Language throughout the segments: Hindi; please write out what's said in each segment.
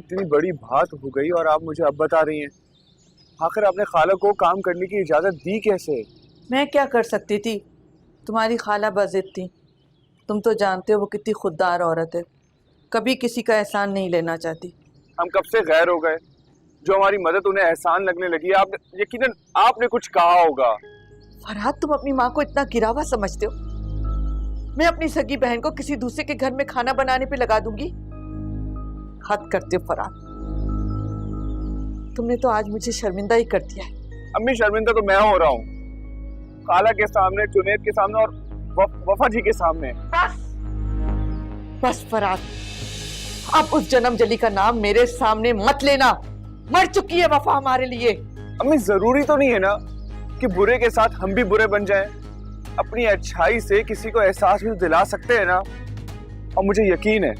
इतनी बड़ी बात हो गई और आप मुझे अब बता रही हैं। आखिर आपने खाला को काम करने की इजाजत दी कैसे? मैं क्या कर सकती थी, तुम्हारी खाला बज़िद थी। तुम तो जानते हो वो कितनी खुददार औरत है, कभी किसी का एहसान नहीं लेना चाहती। हम कब से गैर हो गए? जो हमारी मदद उन्हें एहसान लगने लगी। आप यकीनन आपने कुछ कहा होगा। फरहाद, तुम अपनी माँ को इतना गिरावा समझते हो? मैं अपनी सगी बहन को किसी दूसरे के घर में खाना बनाने पे लगा दूंगी? हद करते हो फरहाद, तुमने तो आज मुझे शर्मिंदा ही कर दिया है। अम्मी, शर्मिंदा तो मैं हो रहा हूँ, खाला के सामने, जुनैद के सामने और वफा जी के सामने। बस फरहाद, अब उस जन्म जली का नाम मेरे सामने मत लेना। मर चुकी है वफा हमारे लिए। अम्मी, जरूरी तो नहीं है ना कि बुरे के साथ हम भी बुरे बन जाएं। अपनी अच्छाई से किसी को एहसास भी दिला सकते हैं ना। और मुझे यकीन है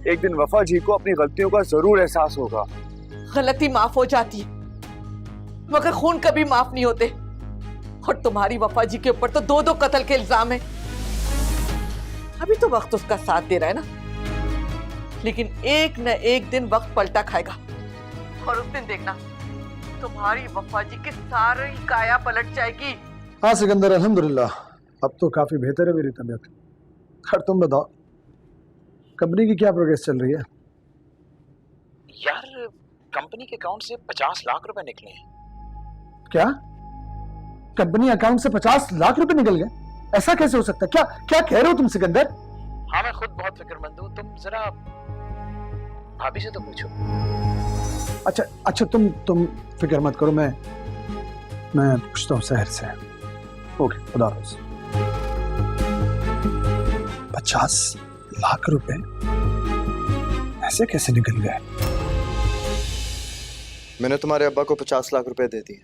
एक दिन वफा जी को अपनी गलतियों का जरूर एहसास होगा। गलती माफ हो जाती है मगर खून कभी माफ नहीं होते। और तुम्हारी वफा जी के ऊपर तो दो दो कत्ल के इल्जाम है। अभी तो वक्त उसका साथ दे रहा है ना, लेकिन एक न एक दिन वक्त पलटा खाएगा और उस दिन देखना तुम्हारी वफा जी की सारी काया पलट जाएगी। हाँ सिकंदर, अल्हम्दुलिल्लाह अब तो काफी बेहतर है मेरी तबीयत। खैर तुम बताओ, कंपनी की क्या प्रोग्रेस चल रही है? यार, कंपनी के अकाउंट से 50 लाख रुपए निकले हैं। क्या? कंपनी अकाउंट से 50 लाख रुपए निकल गए? ऐसा कैसे हो सकता है? क्या क्या कह रहे हो तुम सिकंदर? हाँ, मैं खुद बहुत फिक्रमंद हूँ। तुम जरा भाभी से तो पूछो। अच्छा तुम फिक्र मत करो, मैं पूछता हूँ शहर से। ओके, खुदा हाफिज़। 50 लाख रुपए ऐसे कैसे निकल गए? मैंने तुम्हारे अब्बा को 50 लाख रुपए दे दिए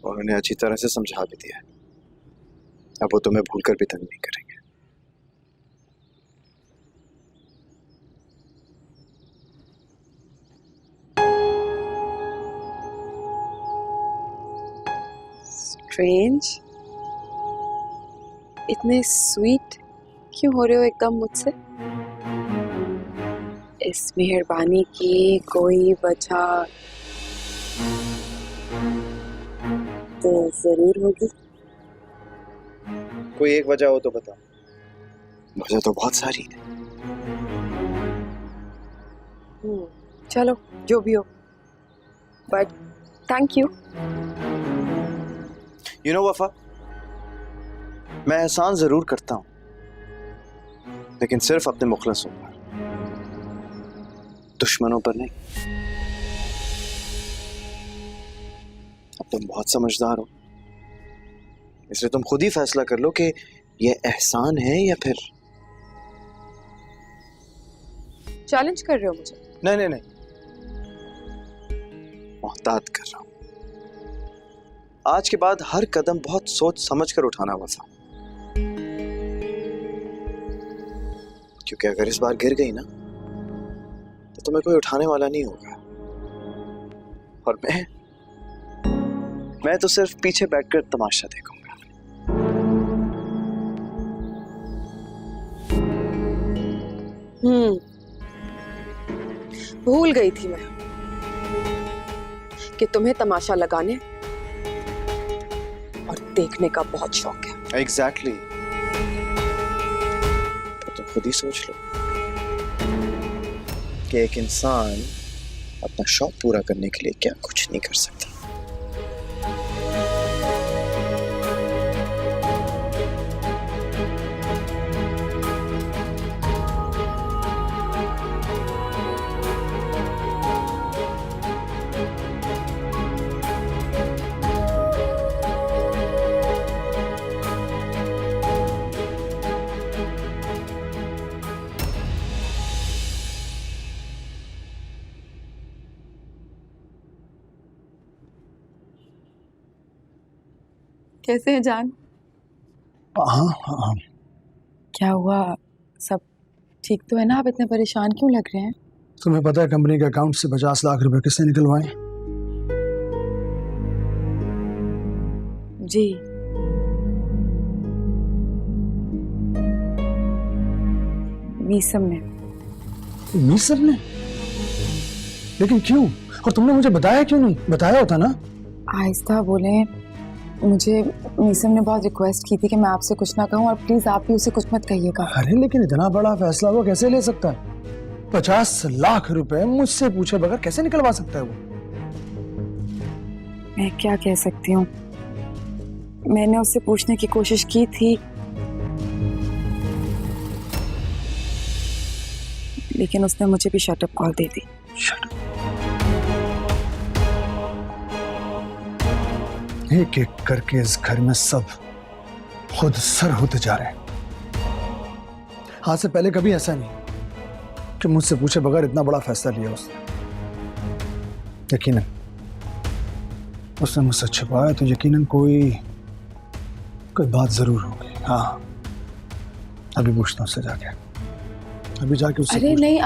और उन्हें अच्छी तरह से समझा भी दिया। अब वो तुम्हें भूलकर भी तंग नहीं करेंगे। स्ट्रेंज, इतने स्वीट क्यों हो रहे हो एकदम मुझसे? इस मेहरबानी की कोई वजह तो जरूर होगी। कोई एक वजह हो तो बता। वजह तो बहुत सारी है। चलो जो भी हो, but thank you. You know वफा, मैं एहसान जरूर करता हूं, लेकिन सिर्फ अपने मुखलसों पर, दुश्मनों पर नहीं। अब तुम बहुत समझदार हो, इसलिए तुम खुद ही फैसला कर लो कि यह एहसान है या फिर। चैलेंज कर रहे हो मुझे? नहीं, मोहतात कर रहा हूं। आज के बाद हर कदम बहुत सोच समझ कर उठाना वफा, क्योंकि अगर इस बार गिर गई ना तो तुम्हें कोई उठाने वाला नहीं होगा। और मैं तो सिर्फ पीछे बैठकर तमाशा देखूंगा। भूल गई थी मैं कि तुम्हें तमाशा लगाने और देखने का बहुत शौक है। एग्जैक्टली। तो तुम खुद ही सोच लो कि एक इंसान अपना शौक पूरा करने के लिए क्या कुछ नहीं कर सकता। कैसे हैं जान? हाँ। क्या हुआ? सब ठीक तो है ना? आप इतने परेशान क्यों लग रहे हैं? तुम्हें पता है कंपनी के अकाउंट से 50 लाख रुपए किसने निकलवाए? जी। मीसम ने। मीसम ने? लेकिन क्यों? और तुमने मुझे बताया क्यों नहीं? बताया होता ना। आहिस्ता बोले, मुझे मीसम ने बहुत रिक्वेस्ट की थी कि मैं आपसे कुछ ना कहूँ और प्लीज आप भी उसे कुछ मत कहिएगा। अरे लेकिन इतना बड़ा फैसला वो कैसे ले सकता है? 50 लाख रुपए मुझसे पूछे बगैर कैसे निकलवा सकता है वो? मैं क्या कह सकती हूँ, मैंने उससे पूछने की कोशिश की थी, लेकिन उसने मुझे भी शटअप कॉल दे दी। एक एक करके इस घर में सब खुद सर होते जा रहे हैं। आज से पहले कभी ऐसा नहीं कि मुझसे पूछे बगैर इतना बड़ा फैसला लिया उसने। यकीनन उसने मुझसे छिपाया तो यकीनन कोई बात जरूर होगी। हाँ, अभी पूछता हूँ उससे जाके। अभी जाके उससे अरे नहीं,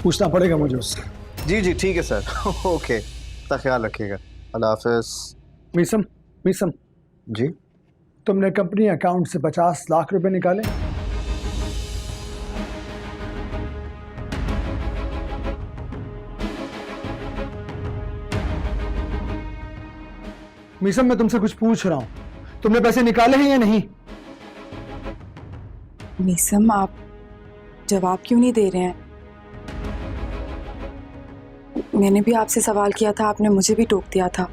पूछना पड़ेगा मुझे उससे। जी जी ठीक है सर। ओके, अपना ख्याल रखिएगा। अल्लाह हाफिज। मीसम, मीसम जी तुमने कंपनी अकाउंट से 50 लाख रुपए निकाले? मीसम मैं तुमसे कुछ पूछ रहा हूं, तुमने पैसे निकाले हैं या नहीं? मीसम आप जवाब क्यों नहीं दे रहे हैं? मैंने भी आपसे सवाल किया था, आपने मुझे भी टोक दिया था,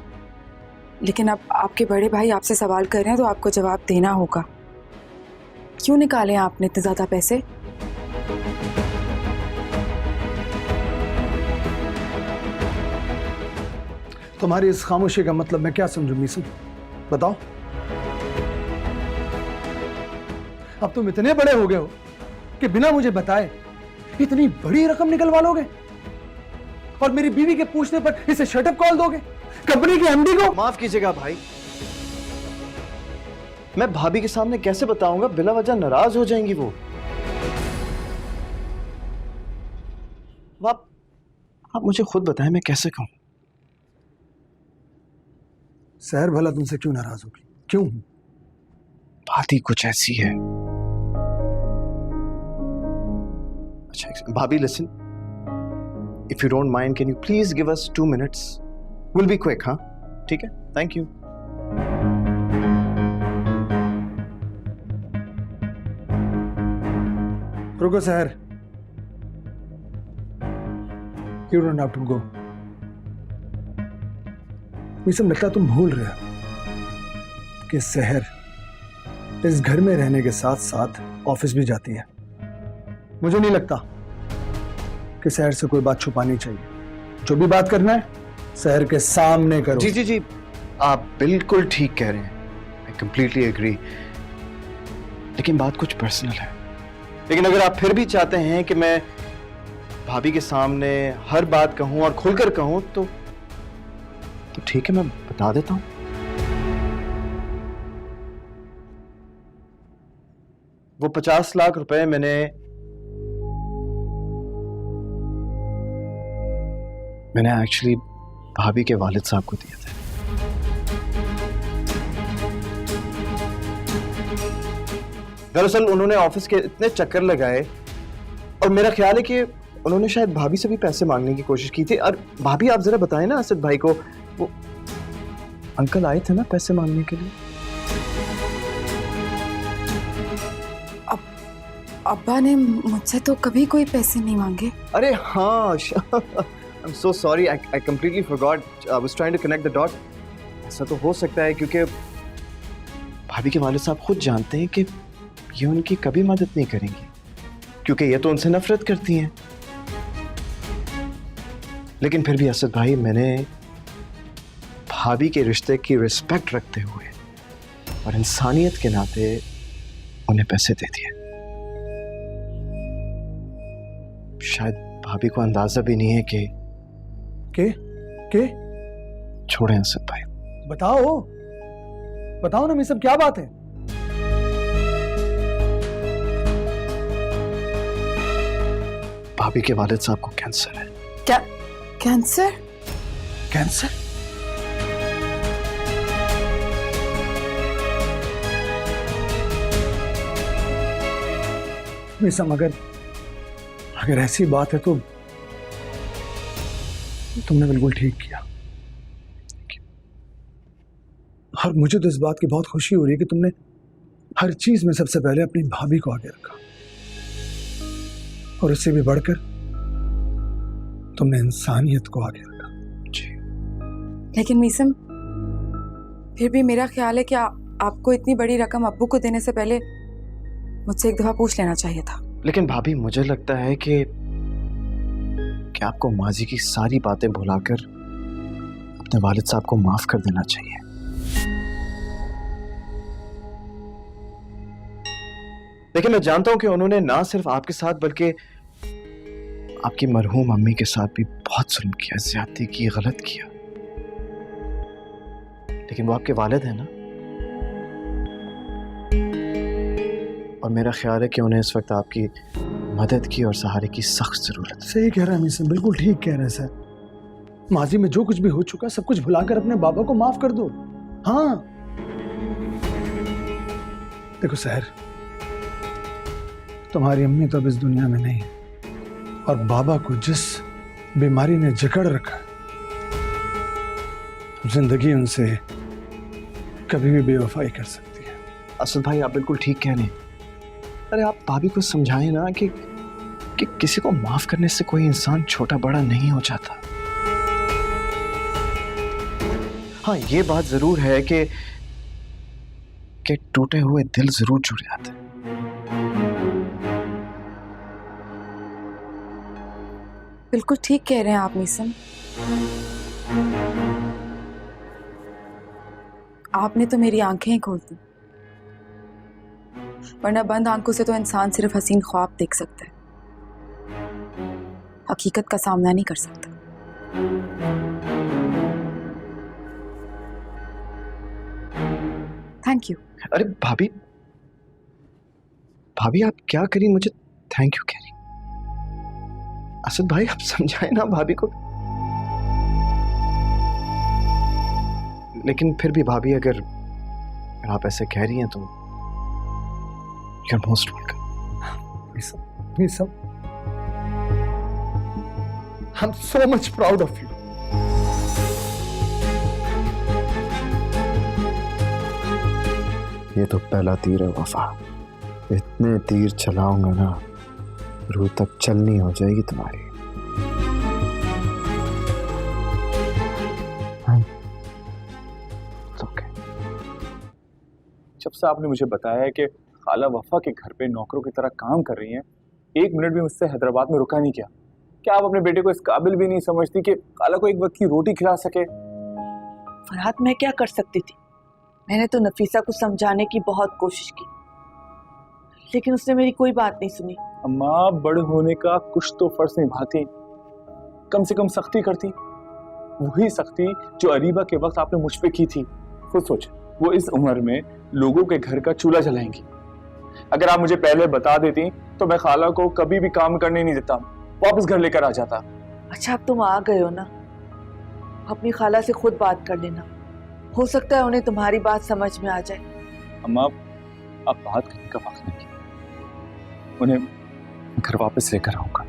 लेकिन अब आपके बड़े भाई आपसे सवाल कर रहे हैं तो आपको जवाब देना होगा। क्यों निकाले हैं आपने इतने ज्यादा पैसे? तुम्हारी इस खामोशी का मतलब मैं क्या समझूं मीसम? बताओ। अब तुम इतने बड़े हो गए हो कि बिना मुझे बताए इतनी बड़ी रकम निकलवा लोगे और मेरी बीवी के पूछने पर इसे शटअप कॉल दोगे कंपनी के एमडी को? माफ कीजिएगा भाई, मैं भाभी के सामने कैसे बताऊंगा? बिला वजह नाराज हो जाएंगी वो। आप मुझे खुद बताएं मैं कैसे कहूं? सहर भला तुमसे क्यों नाराज होगी? क्यों? बात ही कुछ ऐसी है। अच्छा भाभी, listen, if you don't mind can you please give us 2 minutes? Will be quick. हाँ ठीक है, थैंक यू। रुको Sahar, you don't have to go. मुझे लगता है तुम भूल रहे हो कि सहर इस घर में रहने के साथ साथ ऑफिस भी जाती है। मुझे नहीं लगता कि सहर से कोई बात छुपानी चाहिए। जो भी बात करना है सहर के सामने करो। जी जी जी, आप बिल्कुल ठीक कह रहे हैं, आई कंप्लीटली एग्री। लेकिन बात कुछ पर्सनल है। लेकिन अगर आप फिर भी चाहते हैं कि मैं भाभी के सामने हर बात कहूं और खुलकर कहूं तो ठीक है, मैं बता देता हूं। वो 50 लाख रुपए मैंने एक्चुअली भाभी के वालिद साहब को दिए थे। दरअसल उन्होंने ऑफिस के इतने चक्कर लगाए और मेरा ख्याल है कि उन्होंने शायद भाभी से भी पैसे मांगने की कोशिश की थी। और भाभी आप जरा बताएं ना असद भाई को, वो अंकल आए थे ना पैसे मांगने के लिए। अब्बा ने मुझसे तो कभी कोई पैसे नहीं मांगे। अरे हाँ, I'm so sorry, I completely forgot. I was trying to connect the dot. ऐसा तो हो सकता है क्योंकि भाभी के वालिद साहब खुद जानते हैं कि ये उनकी कभी मदद नहीं करेंगी, क्योंकि ये तो उनसे नफरत करती हैं। लेकिन फिर भी असद भाई, मैंने भाभी के रिश्ते की रिस्पेक्ट रखते हुए और इंसानियत के नाते उन्हें पैसे दे दिए। शायद भाभी को अंदाजा भी नहीं है कि छोड़ें असद भाई। बताओ ना, ये सब क्या बात है? भाभी के वालिद साहब को कैंसर है। क्या? कैंसर? कैंसर? मिसम, अगर अगर ऐसी बात है तो तुमने बिल्कुल ठीक किया। और मुझे तो इस बात की बहुत खुशी हो रही है कि तुमने हर चीज में सबसे पहले अपनी भाभी को आगे रखा, और उससे भी बढ़कर तुमने इंसानियत को आगे रखा। जी। लेकिन मीसम, फिर भी मेरा ख्याल है कि आपको इतनी बड़ी रकम अब्बू को देने से पहले मुझसे एक दफा पूछ लेना चाहिए था। लेकिन भाभी, मुझे लगता है कि आपको माजी की सारी बातें भुलाकर अपने वालिद साहब को माफ कर देना चाहिए। लेकिन मैं जानता हूं कि उन्होंने ना सिर्फ आपके साथ बल्कि आपकी मरहूम अम्मी के साथ भी बहुत जुल्म किया, ज्यादती की, गलत किया। लेकिन वो आपके वालिद हैं ना, और मेरा ख्याल है कि उन्हें इस वक्त आपकी मदद की और सहारे की सख्त जरूरत है। सही कह रहा है मीसम, बिल्कुल ठीक कह रहे हैं सर। माजी में जो कुछ भी हो चुका सब कुछ भुलाकर अपने बाबा को माफ कर दो। हाँ देखो सहर, तुम्हारी अम्मी तो अब इस दुनिया में नहीं है, और बाबा को जिस बीमारी ने जकड़ रखा है, जिंदगी उनसे कभी भी बेवफाई कर सकती है। असद भाई, आप बिल्कुल ठीक कह रहे हैं। अरे आप भाभी को समझाएं ना कि किसी को माफ करने से कोई इंसान छोटा बड़ा नहीं हो जाता। हाँ, ये बात जरूर है कि टूटे हुए दिल जरूर जुड़ जाते हैं। बिल्कुल ठीक कह रहे हैं आप मीसम। आपने तो मेरी आंखें ही खोल दी, वरना बंद आंखों से तो इंसान सिर्फ हसीन ख्वाब देख सकता है, हकीकत का सामना नहीं कर सकता। Thank you. अरे भाभी, आप क्या करी मुझे थैंक यू कह रही? असद भाई, आप समझाए ना भाभी को। लेकिन फिर भी भाभी, अगर आप ऐसे कह रही हैं तो you're most welcome. Meesam, I'm so much proud of you. ये तो पहला तीर है वफा। इतने तीर चलाऊंगा ना, रूह तक चलनी हो जाएगी तुम्हारी। Okay. जब से आपने मुझे बताया है कि खाला वफा के घर पे नौकरों की तरह काम कर रही हैं, एक मिनट भी मुझसे हैदराबाद में रुका नहीं किया। क्या आप अपने बेटे को इस काबिल भी नहीं समझती कि खाला को एक वक्त की रोटी खिला सके? फरहाद, मैं क्या कर सकती थी? मैंने तो नफीसा को समझाने की बहुत कोशिश की, लेकिन उसने मेरी कोई बात नहीं सुनी। अम्मा, बड़े होने का कुछ तो फर्ज निभाती, कम से कम सख्ती करती। वही सख्ती जो अरीबा के वक्त आपने मुझ पे की थी। खुद सोचे, वो इस उम्र में लोगों के घर का चूल्हा जलाएंगी। अगर आप मुझे पहले बता देती तो मैं खाला को कभी भी काम करने नहीं देता, वापस घर लेकर आ जाता। अच्छा, अब तुम आ गए हो ना, अपनी खाला से खुद बात कर लेना, हो सकता है उन्हें तुम्हारी बात समझ में आ जाए। अम्मा, आप बात करने का वक्त नहीं, उन्हें घर वापस लेकर आऊंगा।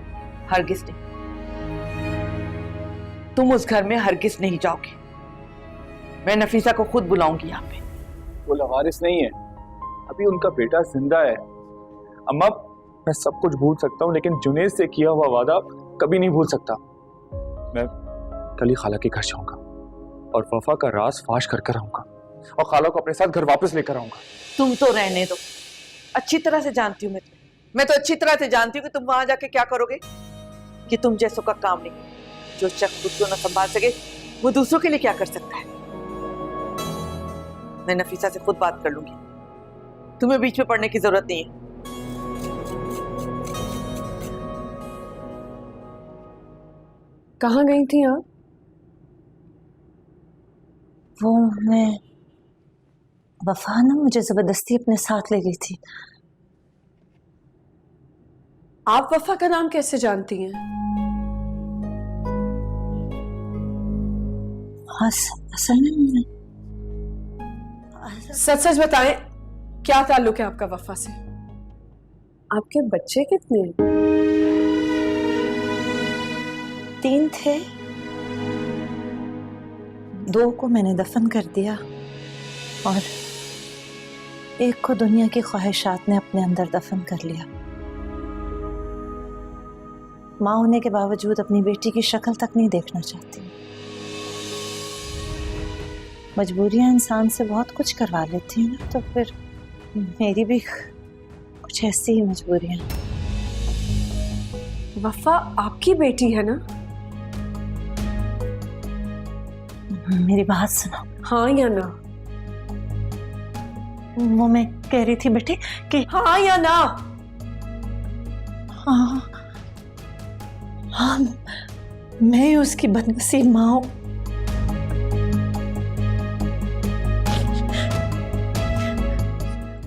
हरगिज नहीं, तुम उस घर में हरगिज नहीं जाओगे। मैं नफीसा को खुद बुलाऊंगी यहाँ पे। वो लवारिस नहीं है, अभी उनका बेटा जिंदा है। अम्मा, मैं सब कुछ भूल सकता हूँ, लेकिन जुनेद से किया हुआ वादा कभी नहीं भूल सकता। मैं कल ही खाला के घर जाऊंगा और वफा का राज फाश कर कर आऊंगा और खाला को अपने साथ घर वापस लेकर आऊंगा। तुम तो रहने दो, अच्छी तरह से जानती हूँ मैं तो अच्छी तरह से जानती हूँ कि तुम वहां जाके क्या करोगे। कि तुम जैसों का काम नहीं, जो शख्स खुद को न संभाल सके वो दूसरों के लिए क्या कर सकता है। मैं नफीसा से खुद बात कर लूंगी, तुम्हें बीच में पड़ने की जरूरत नहीं है। कहाँ गई थी आप? वो मैं वफा ना मुझे जबरदस्ती अपने साथ ले गई थी। आप वफा का नाम कैसे जानती हैं? असल में सच सच बताएं, क्या ताल्लुक है आपका वफा से? आपके बच्चे कितने हैं? 3 थे, 2 को मैंने दफन कर दिया और एक को दुनिया की ख्वाहिशात ने अपने अंदर दफन कर लिया। माँ होने के बावजूद अपनी बेटी की शक्ल तक नहीं देखना चाहती। मजबूरियां इंसान से बहुत कुछ करवा लेती हैं ना, तो फिर मेरी भी कुछ ऐसी ही मजबूरियां। वफा आपकी बेटी है ना? मेरी बात सुनो। हाँ या ना? वो मैं कह रही थी बेटी कि हाँ या ना? हाँ हाँ, मैं ही उसकी बदनसीब माँ हूं।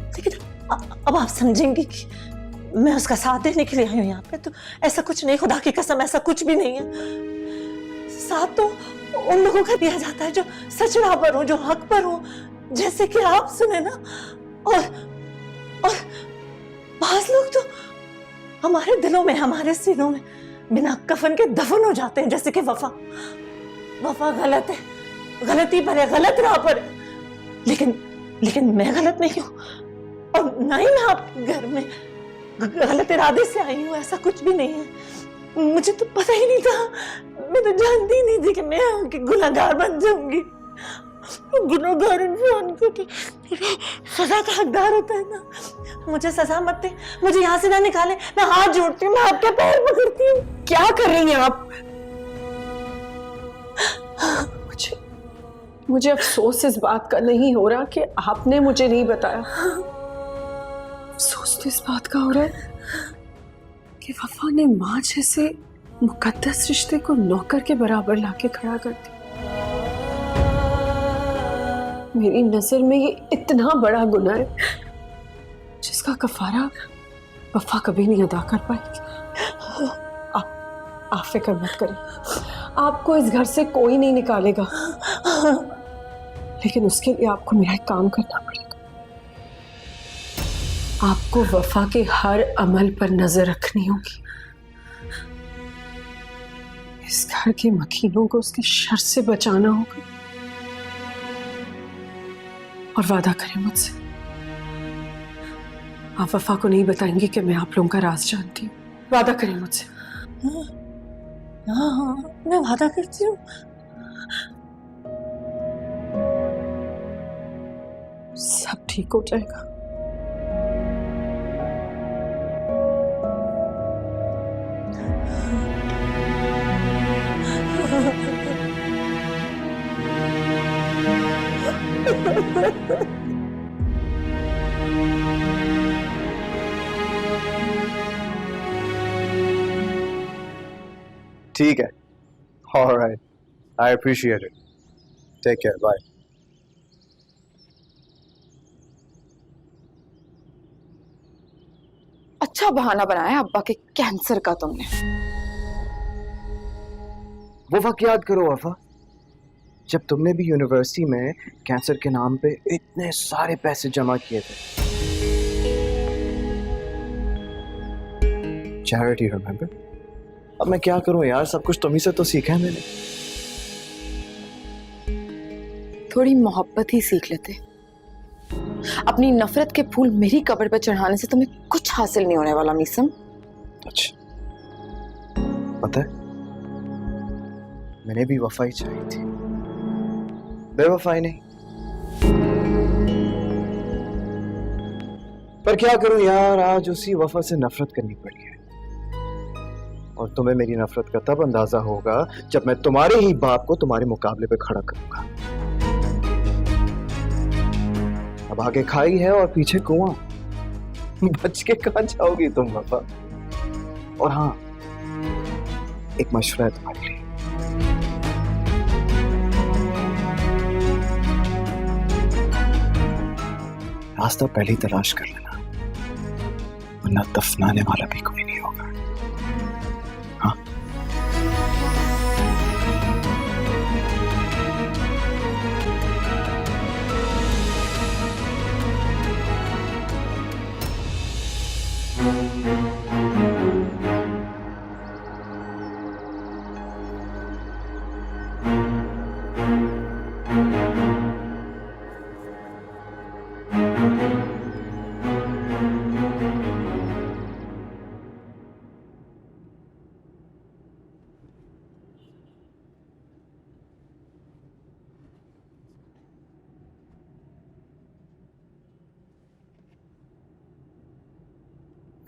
लेकिन अब आप समझेंगे कि मैं उसका साथ देने के लिए आई हूं यहाँ पे, तो ऐसा कुछ नहीं, खुदा की कसम ऐसा कुछ भी नहीं है। साथ तो उन लोगों का दिया जाता है जो सच राह पर हो, जो हक पर हो, जैसे कि आप सुने ना। और बाज लोग तो हमारे दिलों में, हमारे सीनों में बिना कफन के दफन हो जाते हैं, जैसे कि वफा। वफा गलत है, गलती पर है, गलत राह पर है, लेकिन मैं गलत नहीं हूँ, और ना ही मैं आपके घर में गलत इरादे से आई हूँ, ऐसा कुछ भी नहीं है। मुझे तो पता ही नहीं था, मैं तो जानती ही नहीं थी कि मैं आपकी गुनहगार बन जाऊंगी। गुनहगार इंसान को तो सजा का हकदार होता है ना। मुझे सजा मत दे, मुझे यहाँ से ना निकाले, मैं हाथ जोड़ती हूँ, मैं आपके पैर पकड़ती हूँ। क्या कर रही हैं आप? मुझे अफसोस इस बात का नहीं हो रहा कि आपने मुझे नहीं बताया। अफसोस तो इस बात का हो रहा है कि वफा ने माँ जैसे मुकद्दस रिश्ते को नौकर के बराबर लाके खड़ा कर दिया। मेरी नजर में ये इतना बड़ा गुनाह है जिसका कफारा वफा कभी नहीं अदा कर पाएगी। आप फिक्र मत करें, आपको इस घर से कोई नहीं निकालेगा, लेकिन उसके लिए आपको मेरा एक काम करना पड़ेगा। आपको वफा के हर अमल पर नजर रखनी होगी। इस घर के मकीनों को उसके शर से बचाना होगा। और वादा करें मुझसे, आप वफा को नहीं बताएंगी कि मैं आप लोगों का राज जानती हूँ। वादा करें मुझसे। हाँ, मैं वादा करती हूँ। सब ठीक हो जाएगा। ठीक है, alright, I appreciate it, take care, bye. अच्छा बहाना बनाया अब्बा के कैंसर का तुमने। वो वक्त याद करो वफा, जब तुमने भी यूनिवर्सिटी में कैंसर के नाम पे इतने सारे पैसे जमा किए थे। Charity, remember? अब मैं क्या करूं यार, सब कुछ तुम्ही से तो सीखा है मैंने। थोड़ी मोहब्बत ही सीख लेते। अपनी नफरत के फूल मेरी कब्र पर चढ़ाने से तुम्हें कुछ हासिल नहीं होने वाला मीसम। अच्छा, पता है मैंने भी वफाई चाहिए थी, बेवफाई नहीं। पर क्या करूं यार, आज उसी वफा से नफरत करनी पड़ी है। और तुम्हें मेरी नफरत का तब अंदाजा होगा जब मैं तुम्हारे ही बाप को तुम्हारे मुकाबले पे खड़ा करूंगा। अब आगे खाई है और पीछे कुआं, बच के कहां जाओगी तुम वफा। और हाँ, एक मशवरा है तुम्हारे लिए। रास्ता पहले ही तलाश कर लेना, वरना दफनाने वाला भी कोई नहीं होगा। हाँ?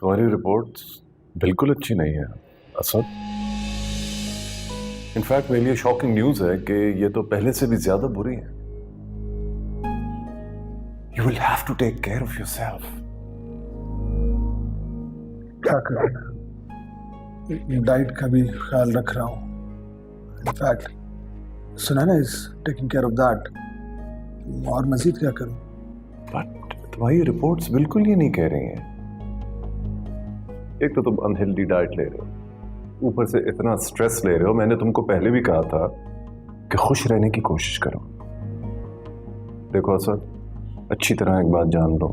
तुम्हारी रिपोर्ट्स बिल्कुल अच्छी नहीं है असद। इनफैक्ट मेरे लिए शॉकिंग न्यूज है कि ये तो पहले से भी ज्यादा बुरी है। You will have to take care of yourself. क्या करूं, डाइट का भी ख्याल रख रहा हूं। In fact Sunaina is taking care of that. और मजीद क्या करूं? बट तुम्हारी रिपोर्ट्स बिल्कुल ये नहीं कह रही हैं। एक तो तुम अनहेल्दी डाइट ले रहे हो, ऊपर से इतना स्ट्रेस ले रहे हो। मैंने तुमको पहले भी कहा था कि खुश रहने की कोशिश करो। देखो असद, अच्छी तरह एक बात जान लो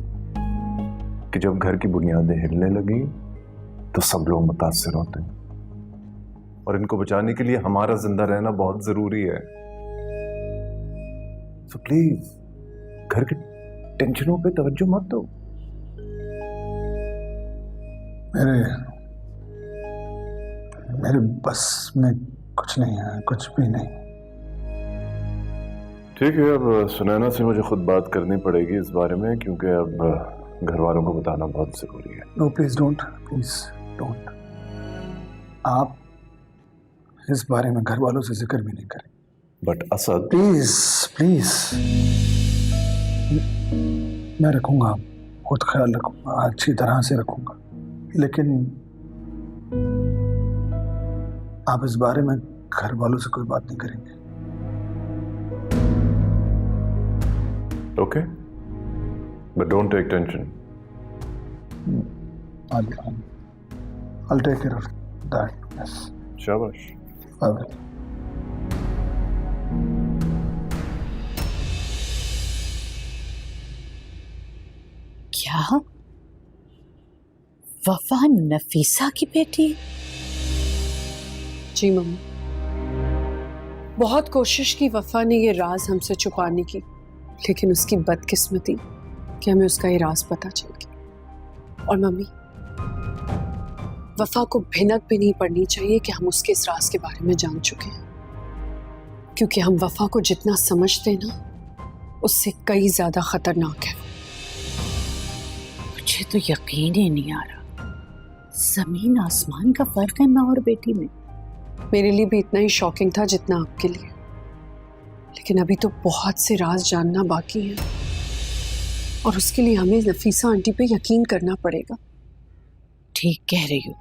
कि जब घर की बुनियादें हिलने लगी तो सब लोग मुतासिर होते हैं, और इनको बचाने के लिए हमारा जिंदा रहना बहुत जरूरी है। सो प्लीज घर के टेंशनों पे तवज्जो मत दो। मेरे बस में कुछ नहीं है, कुछ भी नहीं। ठीक है, अब सुनैना से मुझे खुद बात करनी पड़ेगी इस बारे में, क्योंकि अब घर वालों को बताना बहुत जरूरी है। No please don't, please don't. आप इस बारे में घर वालों से जिक्र भी नहीं करें। बट असद, प्लीज प्लीज, मैं रखूंगा, खुद ख्याल रखूंगा, अच्छी तरह से रखूंगा, लेकिन आप इस बारे में घर वालों से कोई बात नहीं करेंगे। Okay, but don't take tension. I'll take care of that. Yes. शाबाश। I will. क्या वफा नफीसा की बेटी? जी मम्मी, बहुत कोशिश की वफा ने ये राज हमसे छुपाने की, लेकिन उसकी बदकिस्मती कि हमें उसका ये राज पता चल गया। और मम्मी, वफा को भिनक भी नहीं पड़नी चाहिए कि हम उसके इस राज के बारे में जान चुके हैं, क्योंकि हम वफा को जितना समझते हैं ना, उससे कई ज्यादा खतरनाक है। मुझे तो यकीन ही नहीं आ रहा, जमीन आसमान का फर्क है माँ और बेटी में। मेरे लिए भी इतना ही शॉकिंग था जितना आपके लिए, लेकिन अभी तो बहुत से राज जानना बाकी है, और उसके लिए हमें नफीसा आंटी पे यकीन करना पड़ेगा। ठीक कह रही हो।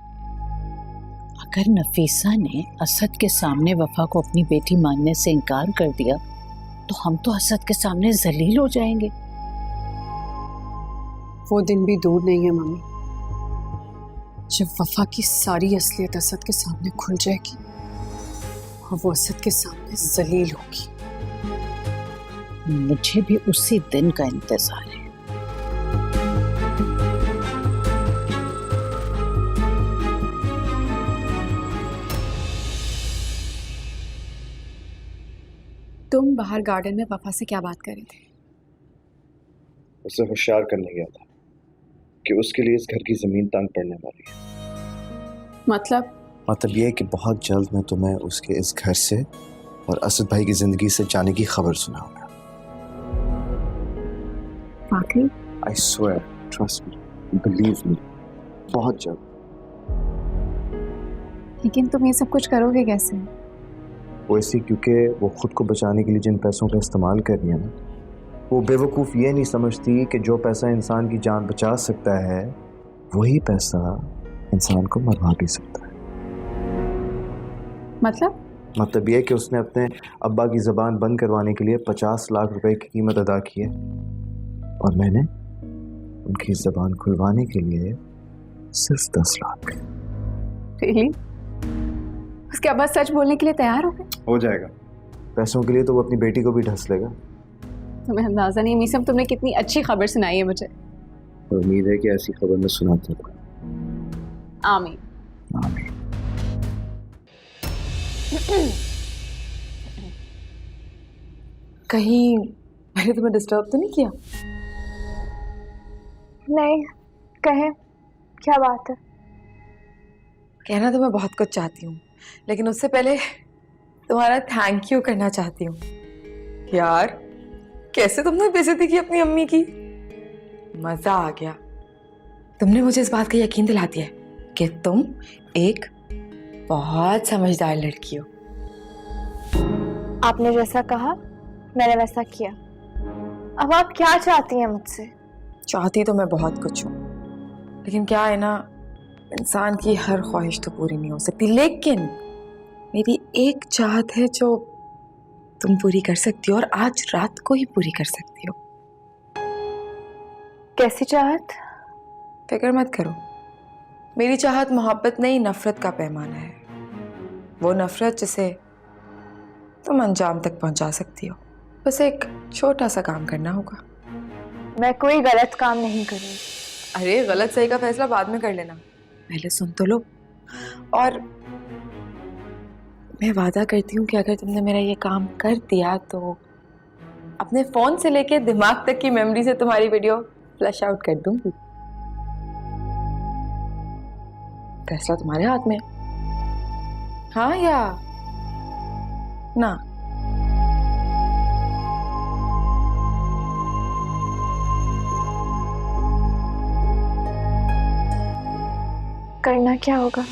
अगर नफीसा ने असद के सामने वफा को अपनी बेटी मानने से इनकार कर दिया तो हम तो असद के सामने जलील हो जाएंगे। वो दिन भी दूर नहीं है मम्मी, जब वफा की सारी असलियत असद के सामने खुल जाएगी और वो असद के सामने जलील होगी। मुझे भी उसी दिन का इंतजार है। तुम बाहर गार्डन में वफा से क्या बात कर रहे थे? उसे होशियार करने गया था कि उसके लिए इस घर की जमीन तंग पड़ने वाली है। मतलब ये कि बहुत जल्द मैं तुम्हें उसके इस घर से और असद भाई की जिंदगी से जाने की खबर सुनाऊंगा। वाकई? I swear, trust me, believe me, बहुत जल्द। लेकिन तुम ये सब कुछ करोगे कैसे? वो इसी क्योंकि वो खुद को बचाने के लिए जिन पैसों का इस्तेमाल कर रही है ना, वो बेवकूफ़ ये नहीं समझती कि जो पैसा इंसान की जान बचा सकता है वही पैसा इंसान को मरवा भी सकता है। मतलब ये कि उसने अपने अब्बा की ज़बान बंद करवाने के लिए 50 लाख रुपए की कीमत अदा की है, और मैंने उनकी ज़बान खुलवाने के लिए सिर्फ 10 लाख। Really? उसके अब्बा सच बोलने के लिए तैयार हो गए? हो जाएगा। पैसों के लिए तो वो अपनी बेटी को भी ढस लेगा। तुम्हें अंदाजा नहीं मीसम, तुमने कितनी अच्छी खबर सुनाई है मुझे। और उम्मीद है कि ऐसी खबर मैं सुनाता हूँ। आमीन। आमीन। कहीं मैंने तुम्हें डिस्टर्ब तो नहीं किया? नहीं, कहे क्या बात है? कहना तो मैं बहुत कुछ चाहती हूँ, लेकिन उससे पहले तुम्हारा थैंक यू करना चाहती हूँ। यार कैसे तुमने बेइज्जती की अपनी अम्मी की, मजा आ गया। तुमने मुझे इस बात का यकीन दिला दिया है कि तुम एक बहुत समझदार लड़की हो। आपने जैसा कहा मैंने वैसा किया। अब आप क्या चाहती हैं मुझसे? चाहती तो मैं बहुत कुछ हूँ, लेकिन क्या है ना, इंसान की हर ख्वाहिश तो पूरी नहीं हो सकती। लेकिन मेरी एक चाहत है जो तुम पूरी कर सकती हो, और आज रात को ही पूरी कर सकती हो। कैसी चाहत? फिक्र मत करो, मेरी चाहत मोहब्बत नहीं नफरत का पैमाना है। वो नफरत जिसे तुम अंजाम तक पहुंचा सकती हो। बस एक छोटा सा काम करना होगा। मैं कोई गलत काम नहीं करूँगी। अरे गलत सही का फैसला बाद में कर लेना, पहले सुन तो लो। और मैं वादा करती हूँ कि अगर तुमने मेरा ये काम कर दिया तो अपने फोन से लेके दिमाग तक की मेमोरी से तुम्हारी वीडियो फ्लश आउट कर दूंगी। फैसला तुम्हारे हाथ में, हाँ या ना। करना क्या होगा?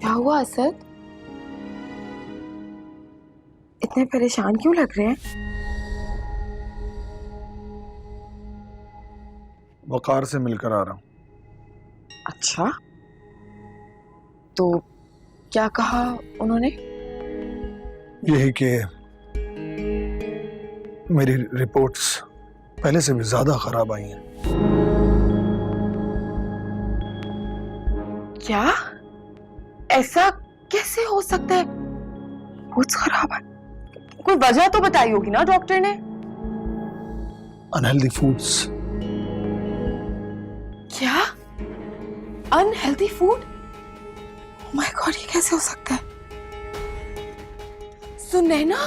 क्या हुआ असद, इतने परेशान क्यों लग रहे हैं? वकार से मिलकर आ रहा हूँ। अच्छा, तो क्या कहा उन्होंने? यही कि मेरी रिपोर्ट्स पहले से भी ज्यादा खराब आई हैं। क्या? ऐसा कैसे हो सकता है? बहुत खराब है, कोई वजह तो बताई होगी ना डॉक्टर ने। Unhealthy foods. क्या? Unhealthy food? Oh my god, ये कैसे हो सकता है? सुनैना,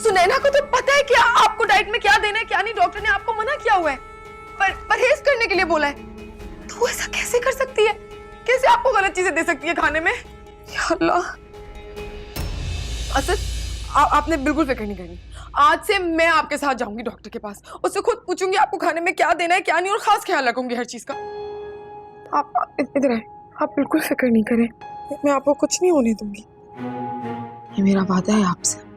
सुनैना को तो पता है कि आपको डाइट में क्या देना है क्या नहीं। डॉक्टर ने आपको मना किया हुआ है, परहेज करने के लिए बोला है। तो वो ऐसा कैसे कर सकती है? कैसे आपको गलत चीजें दे सकती है खाने में? या अल्लाह। असद, आपने बिल्कुल फिक्र नहीं करनी। आज से मैं आपके साथ जाऊंगी डॉक्टर के पास, उससे खुद पूछूंगी आपको खाने में क्या देना है क्या नहीं, और खास ख्याल रखूंगी हर चीज का। आप इधर आए, आप बिल्कुल फिक्र नहीं करें, मैं आपको कुछ नहीं होने दूंगी। ये मेरा वादा है आपसे।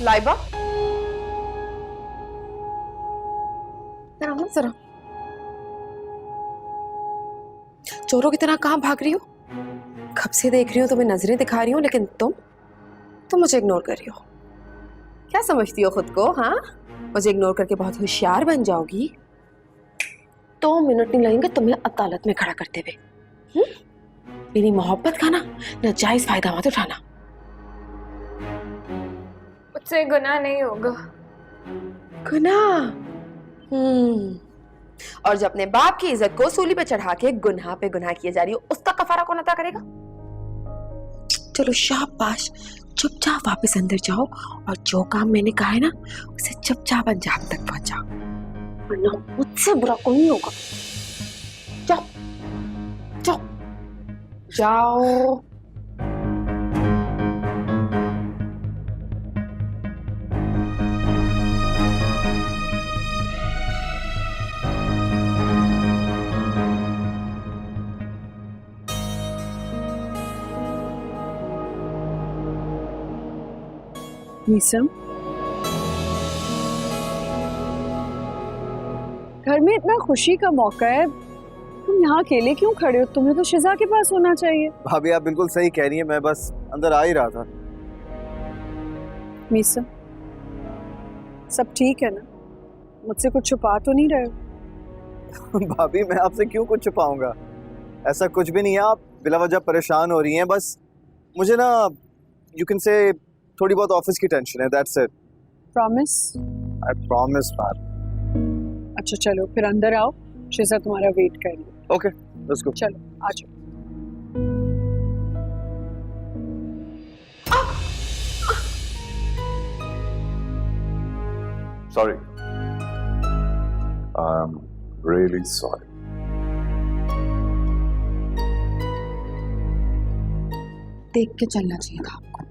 लाइबा, जरा चोरों की तरह कहाँ भाग रही हो? कब से देख रही हूँ, तुम्हें नजरें दिखा रही हूँ, लेकिन तुम मुझे इग्नोर कर रही हो। क्या समझती हो खुद को? हाँ, मुझे इग्नोर करके बहुत होशियार बन जाओगी। 2 मिनट नहीं लगेंगे तुम्हें अदालत में खड़ा करते हुए। मेरी मोहब्बत का ना नाजायज फायदा मत उठाना। मुझसे गुनाह नहीं होगा। गुनाह? और जो अपने बाप की इज्जत को सूली पे चढ़ा के गुनाह पे गुनाह किए जा रही हो, उसका कफारा कौन अदा करेगा? चलो शाबाश, चुपचाप वापस अंदर जाओ और जो काम मैंने कहा है ना उसे चुपचाप अंजाम तक पहुंचाओ, वरना मुझसे बुरा कोई नहीं होगा। जाओ जाओ जाओ। मीसम, घर में इतना खुशी का मौका है, तुम यहाँ अकेले क्यों खड़े हो? तुम्हें तो शिजा के पास होना चाहिए। भाभी आप बिल्कुल सही कह रही हैं, मैं बस अंदर आ ही रहा था। मीसम, सब ठीक है ना? मुझसे कुछ छुपा तो नहीं रहे हो? भाभी मैं आपसे क्यों कुछ छुपाऊंगा, ऐसा कुछ भी नहीं है। आप बिला वजह परेशान हो रही हैं, बस मुझे ना यू कैन से थोड़ी बहुत ऑफिस की टेंशन है, that's it. Promise? I promise ma'am. अच्छा चलो फिर अंदर आओ, शिजा तुम्हारा वेट कर रही है। Okay let's go. चलो आ जाओ। Sorry. I'm really sorry. देख के चलना चाहिए था आपको।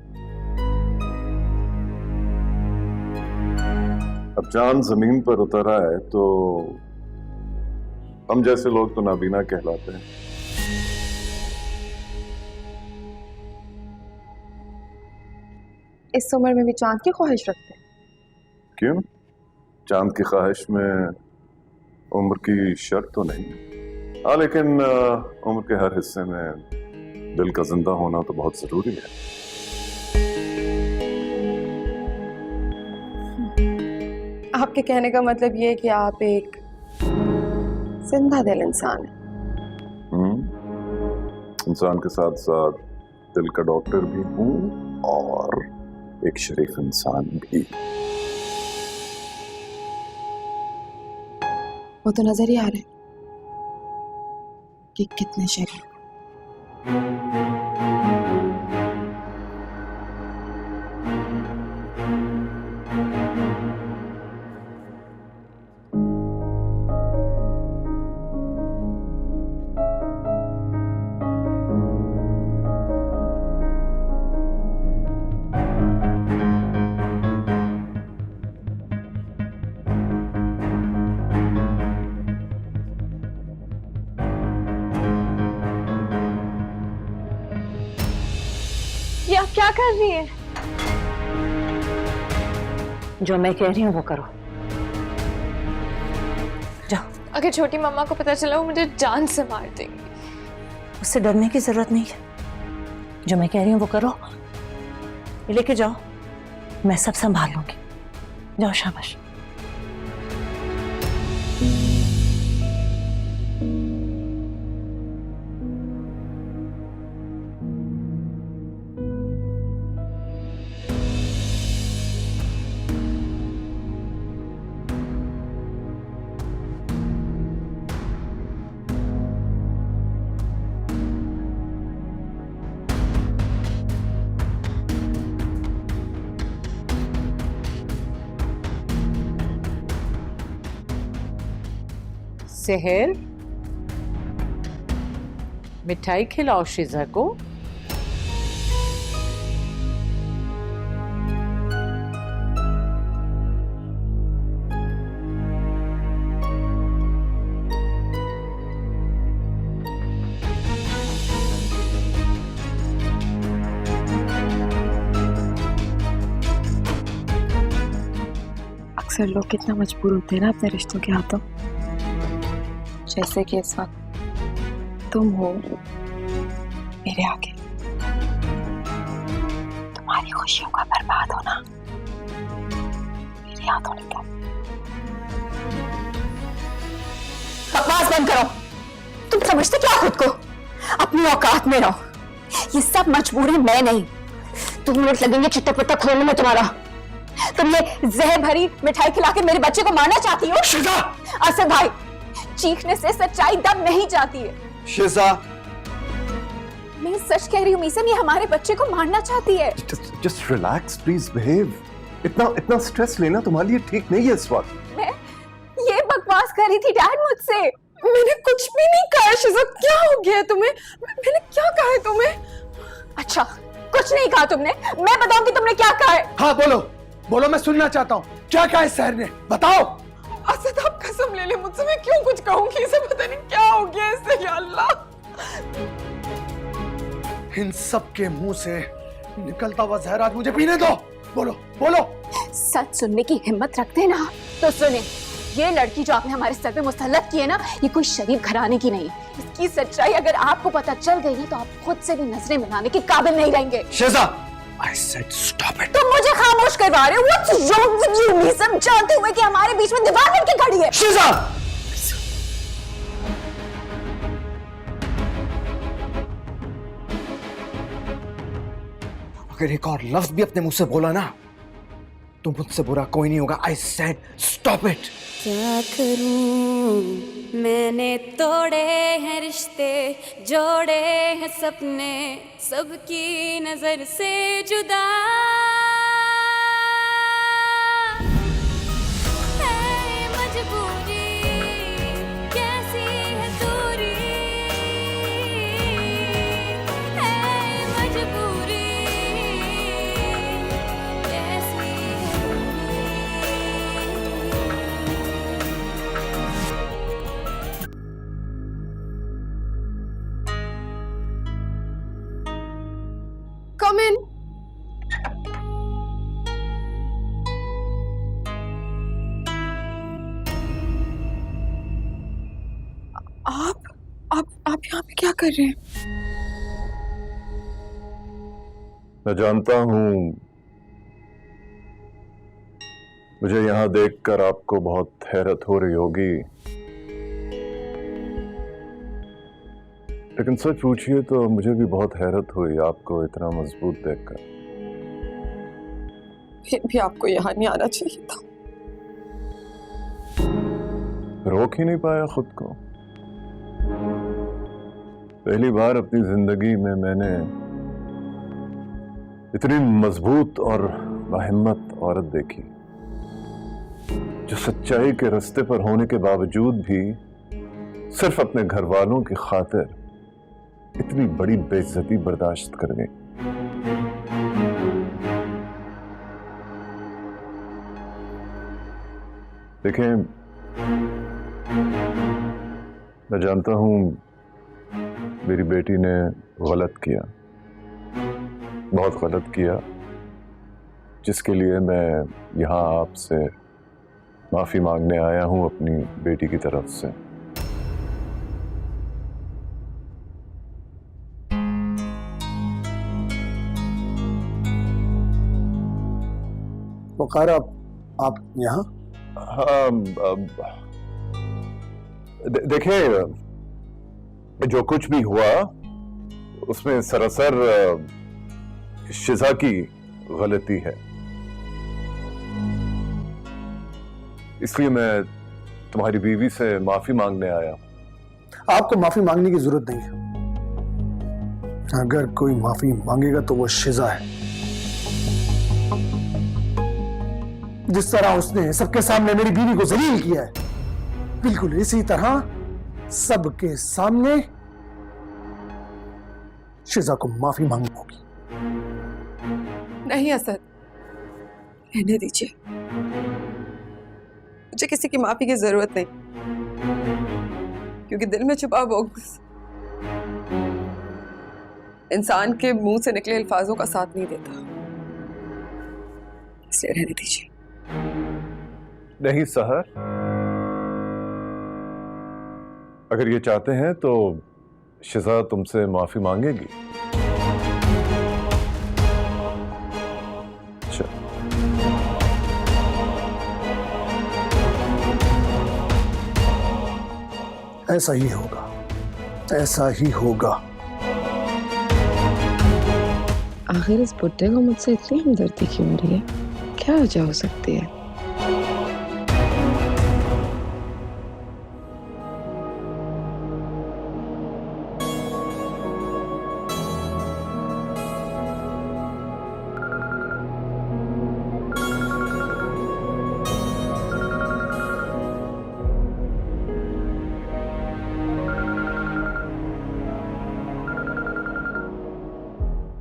अब जान जमीन पर उतरा है तो हम जैसे लोग तो नाबीना कहलाते हैं। इस उम्र में भी चांद की ख्वाहिश रखते हैं? क्यों? चांद की ख्वाहिश में उम्र की शर्त तो नहीं, हाँ लेकिन उम्र के हर हिस्से में दिल का जिंदा होना तो बहुत जरूरी है। आपके कहने का मतलब ये है कि आप एक जिंदा दिल इंसान हैं। इंसान के साथ साथ दिल का डॉक्टर भी हूँ और एक शरीफ इंसान भी। वो तो नजर ही आ रहा है कि कितने शरीफ। ये आप क्या कर रही है? जो मैं कह रही हूँ वो करो। जाओ। अगर छोटी मम्मा को पता चला वो मुझे जान से मार देंगी। उससे डरने की जरूरत नहीं है, जो मैं कह रही हूँ वो करो। ये लेके जाओ, मैं सब संभाल लूंगी। जाओ शाबाश। सेहर, मिठाई खिलाओ शिजा को। अक्सर लोग कितना मजबूर होते हैं ना अपने रिश्तों के हाथों, जैसे कि इस वक्त तुम हो मेरे आगे। तुम्हारी खुशियों का बर्बाद होना मेरे हाथों नहीं था। बकवास बंद करो। तुम समझते क्या खुद को? अपनी औकात में रहो। ये सब मजबूरी मैं नहीं। 2 मिनट लगेंगे चिट्टा पट्टा खोलने में तुम्हारा। तुम ये जहर भरी मिठाई खिला के मेरे बच्चे को मारना चाहती हो? शिजा! असद भाई, चीखने से सच्चाई दब नहीं जाती है। शिजा! मैं सच कह रही हूँ मीसम, ये हमारे बच्चे को मारना चाहती है। Just relax, please behave. इतना स्ट्रेस लेना तुम्हारे लिए ठीक नहीं है इस वक्त। मैं ये बकवास कर रही थी डैड मुझसे। मैंने कुछ भी नहीं कहा शिजा, क्या हो गया तुम्हें? मैंने क्या कहा है तुम्हें? अच्छा, कुछ नहीं कहा तुमने? मैं बताऊंगी तुमने क्या कहा है। हाँ बोलो बोलो, मैं सुनना चाहता हूँ। क्या कहा इस शहर ने, बताओ। असद आप कसम ले ले मुझसे, मैं क्यों कुछ कहूंगी? इसे पता नहीं क्या हो गया इससे। या अल्लाह, इन सब के मुंह से निकलता हुआ जहर आज मुझे पीने दो। बोलो बोलो। सच सुनने की हिम्मत रखते हैं ना तो सुने। ये लड़की जो आपने हमारे सर पे मुसल्लत की है ना, ये कोई शरीफ घराने की नहीं। इसकी सच्चाई अगर आपको पता चल गई ना तो आप खुद से भी नजरें मिलाने के काबिल नहीं रहेंगे। शेजा, I said stop it. तुम मुझे खामोश करवा रहे हो। What's wrong with you? ये सब जानते हुए कि हमारे बीच में दीवार बन के खड़ी है। शेजा, अगर एक और लफ्ज भी अपने मुंह से बोला ना तो मुझसे बुरा कोई नहीं होगा। I said stop it. क्या करूं मैंने तोड़े हैं रिश्ते, जोड़े हैं सपने, सबकी नजर से जुदा है मजबूरी, कैसी है दूरी, है मजबूरी, कैसी है दूरी। Come in. आप यहाँ पे क्या कर रहे हैं? मैं जानता हूं मुझे यहां देखकर आपको बहुत हैरत हो रही होगी, लेकिन सच पूछिए तो मुझे भी बहुत हैरत हुई आपको इतना मजबूत देखकर। फिर भी आपको यहाँ नहीं आना चाहिए था। रोक ही नहीं पाया खुद को। पहली बार अपनी जिंदगी में मैंने इतनी मजबूत और बाहिम्मत औरत देखी जो सच्चाई के रास्ते पर होने के बावजूद भी सिर्फ अपने घर वालों की खातिर इतनी बड़ी बेइज्जती बर्दाश्त कर गई। देखें, मैं जानता हूं मेरी बेटी ने गलत किया, बहुत गलत किया, जिसके लिए मैं यहां आपसे माफी मांगने आया हूं अपनी बेटी की तरफ से। वकार, आप यहाँ? हाँ, देखिए, जो कुछ भी हुआ उसमें सरासर शिजा की गलती है, इसलिए मैं तुम्हारी बीवी से माफी मांगने आया। आपको माफी मांगने की जरूरत नहीं है। अगर कोई माफी मांगेगा तो वो शिजा है। जिस तरह उसने सबके सामने मेरी बीवी को जलील किया है, बिल्कुल इसी तरह सबके सामने शिजा को माफी मांगनी होगी। नहीं असद, रहने दीजिए। मुझे किसी की माफी की जरूरत नहीं, क्योंकि दिल में छुपा बुग़्ज़ इंसान के मुंह से निकले अल्फाजों का साथ नहीं देता, इसलिए रहने दीजिए। नहीं सहर, अगर ये चाहते हैं तो शिजा तुमसे माफी मांगेगी। अच्छा, ऐसा ही होगा, ऐसा ही होगा। आखिर इस बुड्ढे को मुझसे इतनी हमदर्दी क्यों हो रही है? क्या वजह हो सकती है?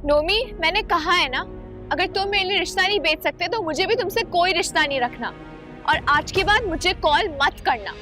नोमी, मैंने कहा है ना, अगर तुम मेरे लिए रिश्ता नहीं बेच सकते तो मुझे भी तुमसे कोई रिश्ता नहीं रखना, और आज के बाद मुझे कॉल मत करना।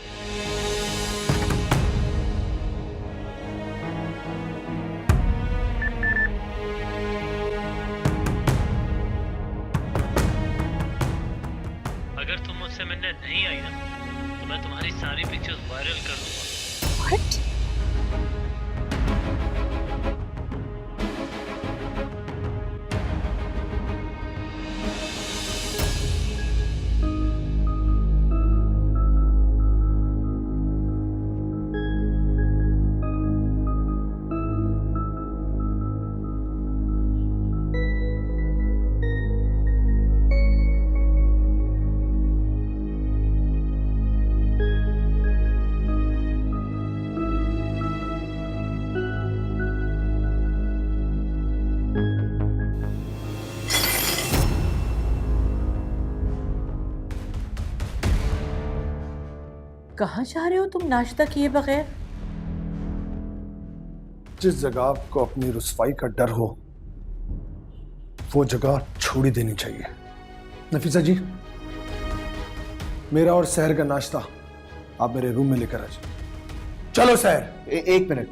कहाँ जा रहे हो तुम नाश्ता किए बगैर? जिस जगह आपको अपनी रुसवाई का डर हो वो जगह छोड़ ही देनी चाहिए। नफीसा जी, मेरा और सहर का नाश्ता आप मेरे रूम में लेकर आ जाइए। चलो सहर। एक मिनट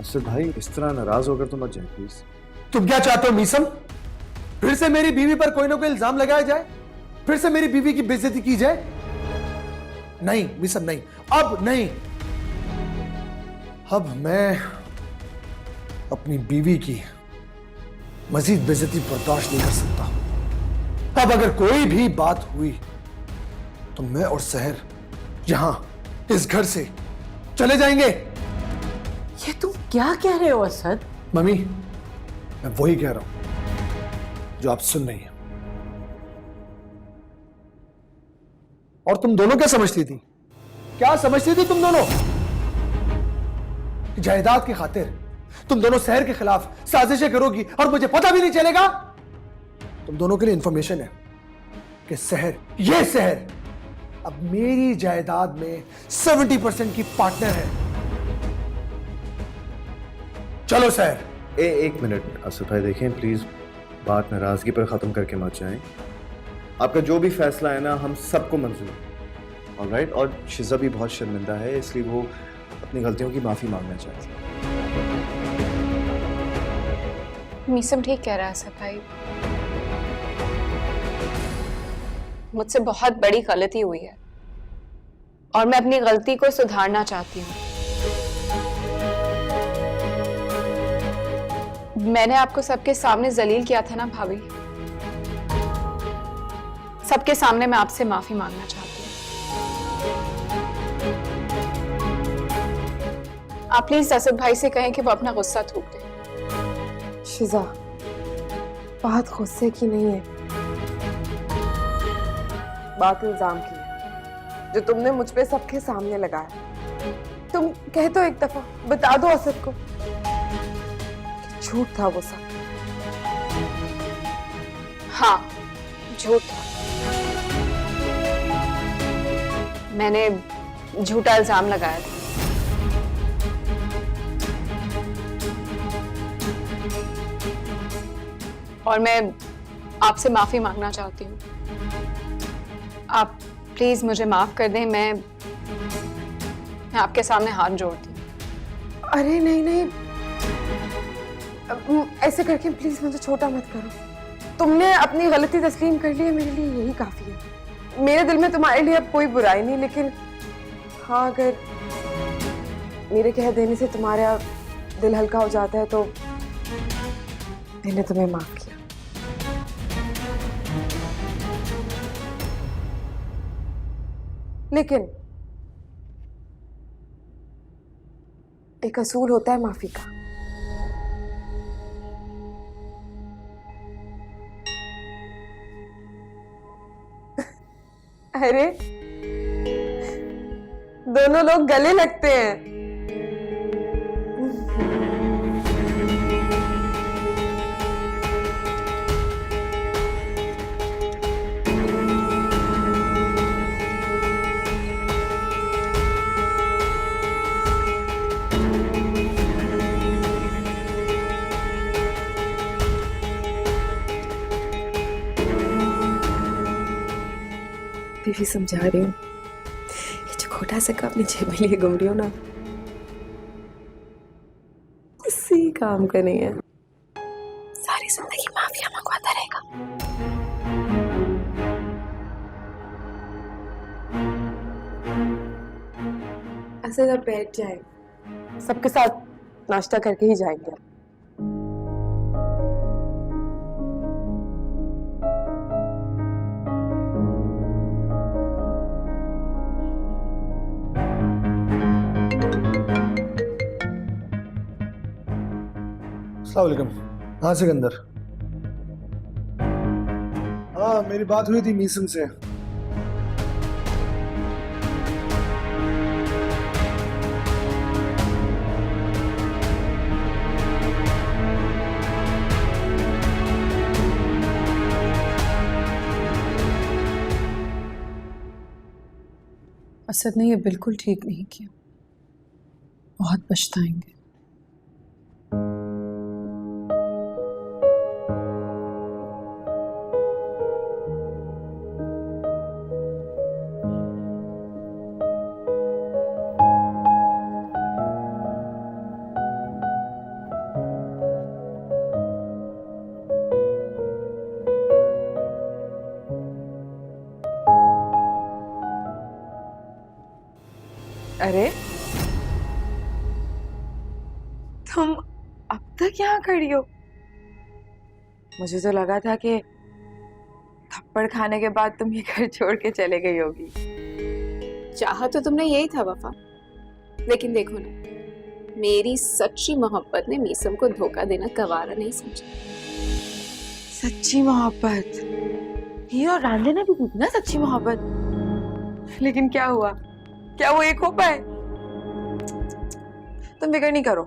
असद भाई, इस तरह नाराज होकर तो मत जाए प्लीज। तुम क्या चाहते हो मीसम? फिर से मेरी बीवी पर कोई ना कोई इल्जाम लगाया जाए, फिर से मेरी बीवी की बेइज्जती की जाए? नहीं मीसम, नहीं, अब नहीं। अब मैं अपनी बीवी की मजीद बेइज्जती बर्दाश्त नहीं कर सकता। अब अगर कोई भी बात हुई तो मैं और सहर यहां इस घर से चले जाएंगे। ये तुम क्या कह रहे हो असद? मम्मी, मैं वही कह रहा हूं जो आप सुन रही हैं। और तुम दोनों क्या समझती थी? क्या समझती थी तुम दोनों? जायदाद की खातिर तुम दोनों सहर के खिलाफ साजिशें करोगी और मुझे पता भी नहीं चलेगा? तुम दोनों के लिए इंफॉर्मेशन है कि सहर, ये सहर अब मेरी जायदाद में 70% की पार्टनर है। चलो सहर। एक मिनट असद भाई, देखें प्लीज, बात नाराजगी पर खत्म करके मत जाएं। आपका जो भी फैसला है ना, हम सबको मंजूर है। ऑलराइट। और शिजा भी बहुत शर्मिंदा है, इसलिए वो अपनी गलतियों की माफी मांगना चाहती है। मीसम ठीक कह रहा है असद भाई, मुझसे बहुत बड़ी गलती हुई है और मैं अपनी गलती को सुधारना चाहती हूँ। मैंने आपको सबके सामने जलील किया था ना भाभी, सबके सामने मैं आपसे माफी मांगना चाहती हूँ। आप प्लीज असद भाई से कहें कि वो अपना गुस्सा थूक दे। शिजा, बात गुस्से की नहीं है, बात इल्जाम की है जो तुमने मुझ पे सबके सामने लगाया। तुम कह तो एक दफा, बता दो असद को कि झूठ था वो सब। हाँ, झूठ था। मैंने झूठा इल्जाम लगाया था। और मैं आपसे माफी मांगना चाहती हूँ। आप प्लीज मुझे माफ कर दें। मैं आपके सामने हाथ जोड़ती हूँ। अरे नहीं नहीं, ऐसे करके प्लीज मुझे छोटा मत करो। तुमने अपनी गलती तस्लीम कर ली है, मेरे लिए यही काफी है। मेरे दिल में तुम्हारे लिए अब कोई बुराई नहीं, लेकिन हाँ, अगर मेरे कह देने से तुम्हारा दिल हल्का हो जाता है तो मैंने तुम्हें माफ किया। लेकिन एक असूल होता है माफी का। अरे दोनों लोग गले लगते हैं। बीवी समझा रही हूँ, ये जो खोटा सा अपनी जेब में लिए घूम रही हो ना, किसी काम का नहीं है। सारी जिंदगी माफिया मंगवाता रहेगा। ऐसे जब बैठ जाए, सबके साथ नाश्ता करके ही जाएंगे। अस्सलामुअलैकुम। हाँ सिकंदर। हाँ, मेरी बात हुई थी मीसम से। असद ने ये बिल्कुल ठीक नहीं किया, बहुत पछताएंगे। अरे तुम अब तक यहाँ खड़ी हो? मुझे तो लगा था कि थप्पड़ खाने के बाद तुम ये घर छोड़ के चले गई होगी। चाहा तो तुमने यही था वफा, लेकिन देखो ना, मेरी सच्ची मोहब्बत ने मीसम को धोखा देना गवारा नहीं समझा। सच्ची मोहब्बत? ये और रांझे ने भी की ना सच्ची मोहब्बत, लेकिन क्या हुआ? क्या वो एक हो पाए? तुम फिक्र नहीं करो,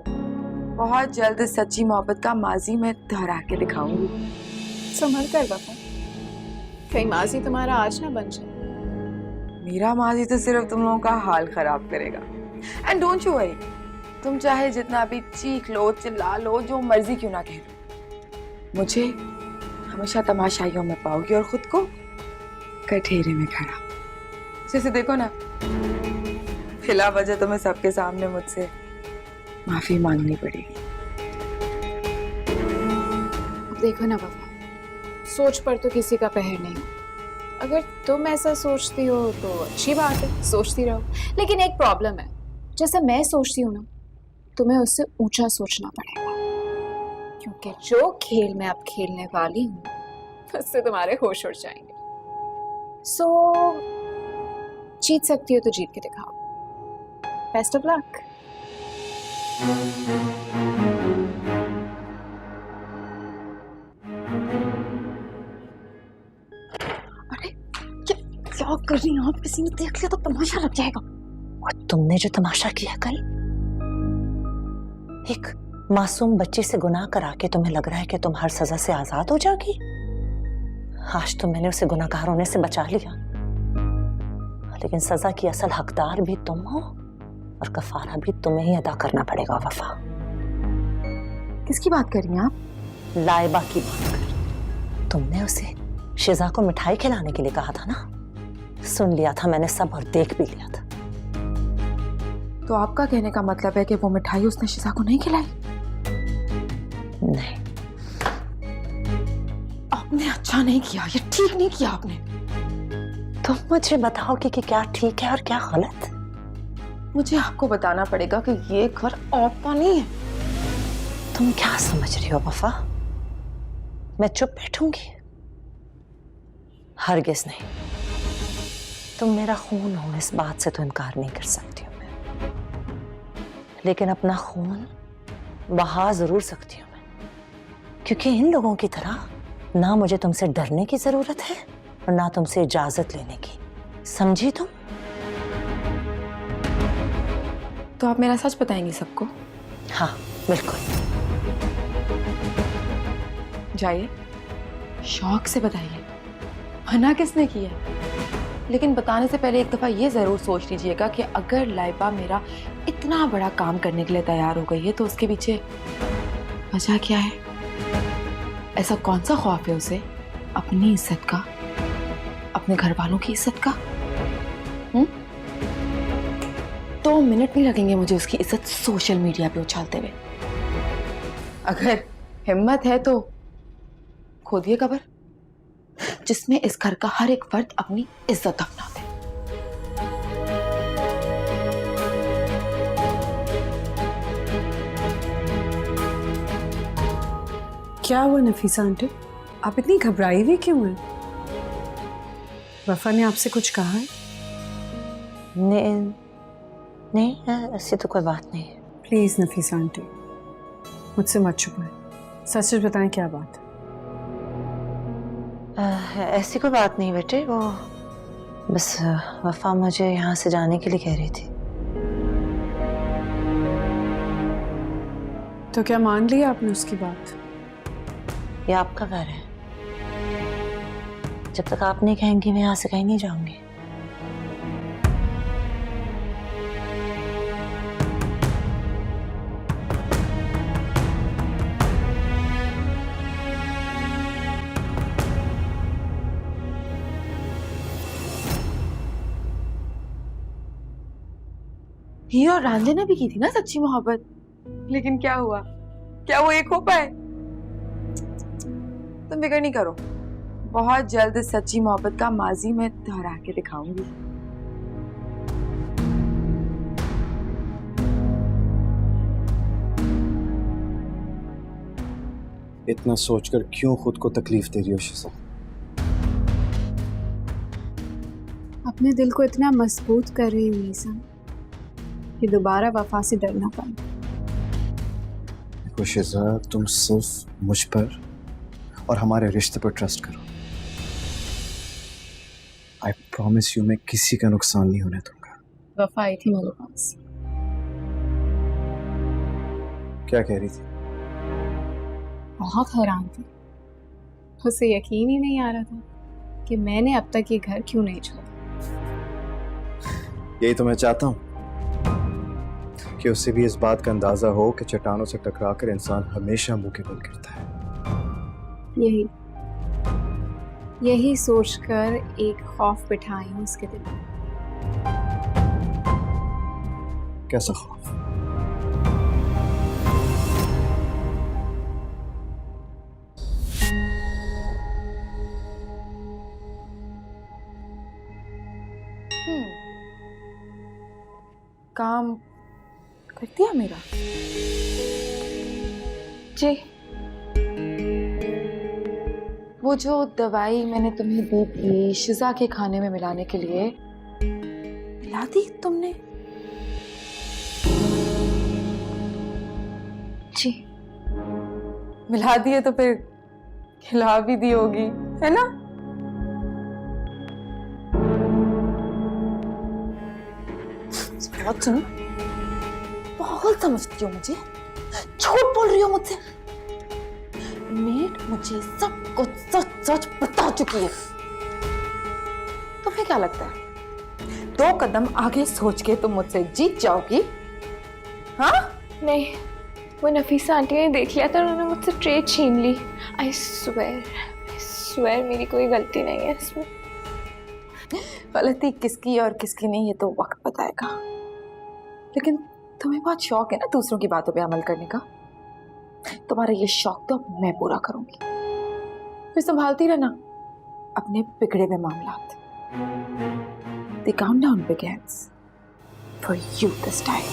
बहुत जल्द इस सच्ची मोहब्बत का माजी मैं दोहरा के दिखाऊंगी। संभल कर वफा, कहीं माजी तुम्हारा आज ना बन जाए। मेरा माजी तो सिर्फ तुम लोगों का हाल खराब करेगा। एंड डोंट यू वरी, तुम चाहे जितना भी चीख लो, चिल्ला लो, जो मर्जी क्यों ना कह लो, मुझे हमेशा तमाशाइयों में पाओगी और खुद को कठेरे में खड़ा। जैसे देखो ना, खिला वजह तुम्हें सबके सामने मुझसे माफी मांगनी पड़ेगी। अब देखो ना वफा, सोच पर तो किसी का पहर नहीं। अगर तुम ऐसा सोचती हो तो अच्छी बात है, सोचती रहो। लेकिन एक प्रॉब्लम है, जैसे मैं सोचती हूँ ना, तुम्हें उससे ऊंचा सोचना पड़ेगा, क्योंकि जो खेल मैं अब खेलने वाली हूँ उससे तुम्हारे होश उड़ जाएंगे। सो जीत सकती हो तो जीत के दिखाओ। Best of luck. अरे क्या कर रही हैं आप? किसी ने देख लिया तो तमाशा लग जाएगा। और तुमने जो तमाशा किया कल, एक मासूम बच्ची से गुनाह करा के तुम्हें लग रहा है कि तुम हर सजा से आजाद हो जाओगी। आज तो मैंने उसे गुनाहगार होने से बचा लिया, लेकिन सजा की असल हकदार भी तुम हो और कफारा भी तुम्हें ही अदा करना पड़ेगा वफा। किसकी बात कर रही हैं आप? लाइबा की बात कर रही। तुमने उसे शिजा को मिठाई खिलाने के लिए कहा था ना? सुन लिया था मैंने सब और देख भी लिया था। तो आपका कहने का मतलब है कि वो मिठाई उसने शिजा को नहीं खिलाई? नहीं, आपने अच्छा नहीं किया, ये ठीक नहीं किया आपने। तुम मुझे बताओगे कि क्या ठीक है और क्या गलत? मुझे आपको बताना पड़ेगा कि ये घर आपका नहीं है। तुम क्या समझ रही हो वफा? मैं चुप बैठूंगी? हरगिज नहीं। तुम मेरा खून हो, इस बात से तो इनकार नहीं कर सकती हूँ मैं, लेकिन अपना खून बहा जरूर सकती हूँ मैं, क्योंकि इन लोगों की तरह ना मुझे तुमसे डरने की जरूरत है और ना तुमसे इजाजत लेने की। समझी तुम? तो आप मेरा सच बताएंगी सबको? हाँ बिल्कुल। जाइए, शौक से बताइए, मना किसने किया? लेकिन बताने से पहले एक दफा ये जरूर सोच लीजिएगा कि अगर लाइबा मेरा इतना बड़ा काम करने के लिए तैयार हो गई है तो उसके पीछे वजह क्या है? ऐसा कौन सा खौफ है उसे अपनी इज्जत का, अपने घर वालों की इज्जत का? 2 मिनट नहीं लगेंगे मुझे उसकी इज्जत सोशल मीडिया पे उछालते हुए। अगर हिम्मत है तो खोदिए कब्र जिसमें इस घर का हर एक फर्द अपनी इज्जत दफना दे। क्या हुआ नफीसा आंटी, आप इतनी घबराई हुई क्यों हैं? वफा ने आपसे कुछ कहा है? नहीं, ऐसी तो कोई बात नहीं है। प्लीज नफीसा आंटी, मुझसे मत छुपाएं, सच सच बताएं क्या बात है। ऐसी कोई बात नहीं बेटे, वो बस वफा मुझे यहाँ से जाने के लिए कह रही थी। तो क्या मान लिया आपने उसकी बात? ये आपका घर है, जब तक आप नहीं कहेंगी मैं यहाँ से कहीं नहीं जाऊंगी। हीरो और रांझे ने भी की थी ना सच्ची मोहब्बत, लेकिन क्या हुआ? क्या वो एक हो पाए? तुम फिक्र नहीं करो, बहुत जल्द सच्ची मोहब्बत का माजी मैं दोहरा के दिखाऊंगी। इतना सोचकर क्यों खुद को तकलीफ दे रही हो शिजा? अपने दिल को इतना मजबूत कर रही हूँ मीसम कि दोबारा वफा से डर ना पाए। देखो शिजा, तुम सिर्फ मुझ पर और हमारे रिश्ते पर ट्रस्ट करो। आई प्रॉमिस यू, मैं किसी का नुकसान नहीं होने दूंगा। वफा आई थी मेरे पास। क्या कह रही थी? बहुत हैरान थी, उसे यकीन ही नहीं आ रहा था कि मैंने अब तक ये घर क्यों नहीं छोड़ा। यही तो मैं चाहता हूँ कि उसे भी इस बात का अंदाजा हो कि चट्टानों से टकराकर इंसान हमेशा मुंह के बल गिरता है। यही सोचकर एक खौफ बिठाई हूँ उसके दिल में। कैसा खौफ? काम कर दिया मेरा? जी, वो जो दवाई मैंने तुम्हें दी थी शिजा के खाने में मिलाने के लिए, मिला दी तुमने? जी मिला दिए तो फिर खिला भी दी होगी, है ना? बहुत सुनो, बहुत समझती हो मुझे, झूठ बोल रही हो मुझसे। मेड मुझे सब कुछ सच सच बता चुकी है। तुम्हें क्या लगता है 2 कदम आगे सोच के तुम मुझसे जीत जाओगी? हाँ? नहीं, वो नफीसा आंटी ने देख लिया था, उन्होंने मुझसे ट्रे छीन ली। आई स्वेयर मेरी कोई गलती नहीं है इसमें। गलती किसकी और किसकी नहीं, ये तो वक्त बताएगा। लेकिन तुम्हें बहुत शौक है ना दूसरों की बातों पे अमल करने का। तुम्हारा ये शौक तो मैं पूरा करूंगी। फिर संभालती रहना अपने बिगड़े हुए मामलात। The countdown begins for you this time.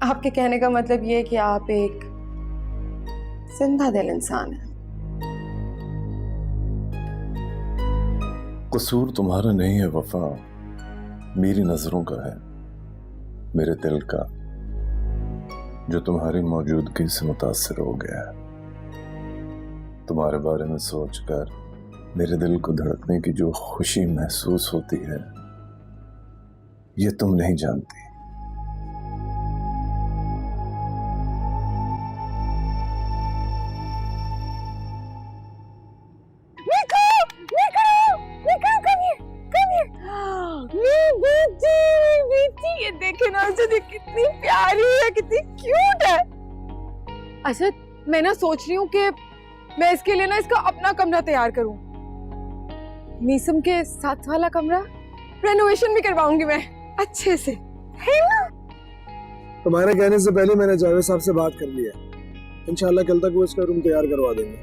आपके कहने का मतलब ये है कि आप एक जिंदा दिल इंसान हैं। कसूर तुम्हारा नहीं है वफा, मेरी नजरों का है, मेरे दिल का, जो तुम्हारी मौजूदगी से मुतासिर हो गया है। तुम्हारे बारे में सोचकर मेरे दिल को धड़कने की जो खुशी महसूस होती है, ये तुम नहीं जानती। ये देखे ना, कितनी प्यारी है, कितनी क्यूट है। अच्छा, मैं ना सोच रही हूँ कि मैं इसके लिए ना इसका अपना कमरा तैयार करूँ। मीसम के साथ वाला कमरा रेनोवेशन भी करवाऊंगी मैं अच्छे से, है ना? तुम्हारे कहने से पहले मैंने जावेद साहब से बात कर लिया, इंशाल्लाह कल तक वो इसका रूम तैयार करवा देंगे।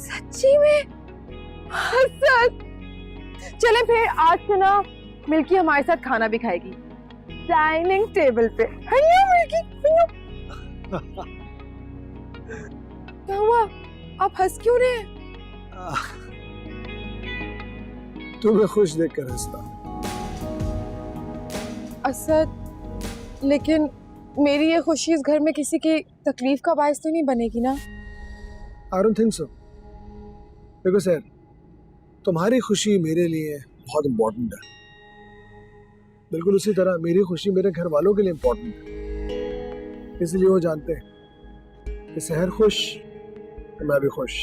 सच्ची में? हसद। चले फिर आज से ना मिल्की हमारे साथ खाना भी खाएगी डाइनिंग टेबल पे, है ना मिल्की? क्या हुआ, आप हंस क्यों रहे हैं? तुम्हें खुश देखकर हंसता। असद, लेकिन मेरी ये खुशी इस घर में किसी की तकलीफ का बायस तो नहीं बनेगी ना? I don't think so। देखो सर, तुम्हारी खुशी मेरे लिए बहुत इम्पोर्टेंट है, बिल्कुल उसी तरह मेरी खुशी मेरे घर वालों के लिए इम्पोर्टेंट है। इसलिए वो जानते हैं कि सहर खुश तो मैं भी खुश।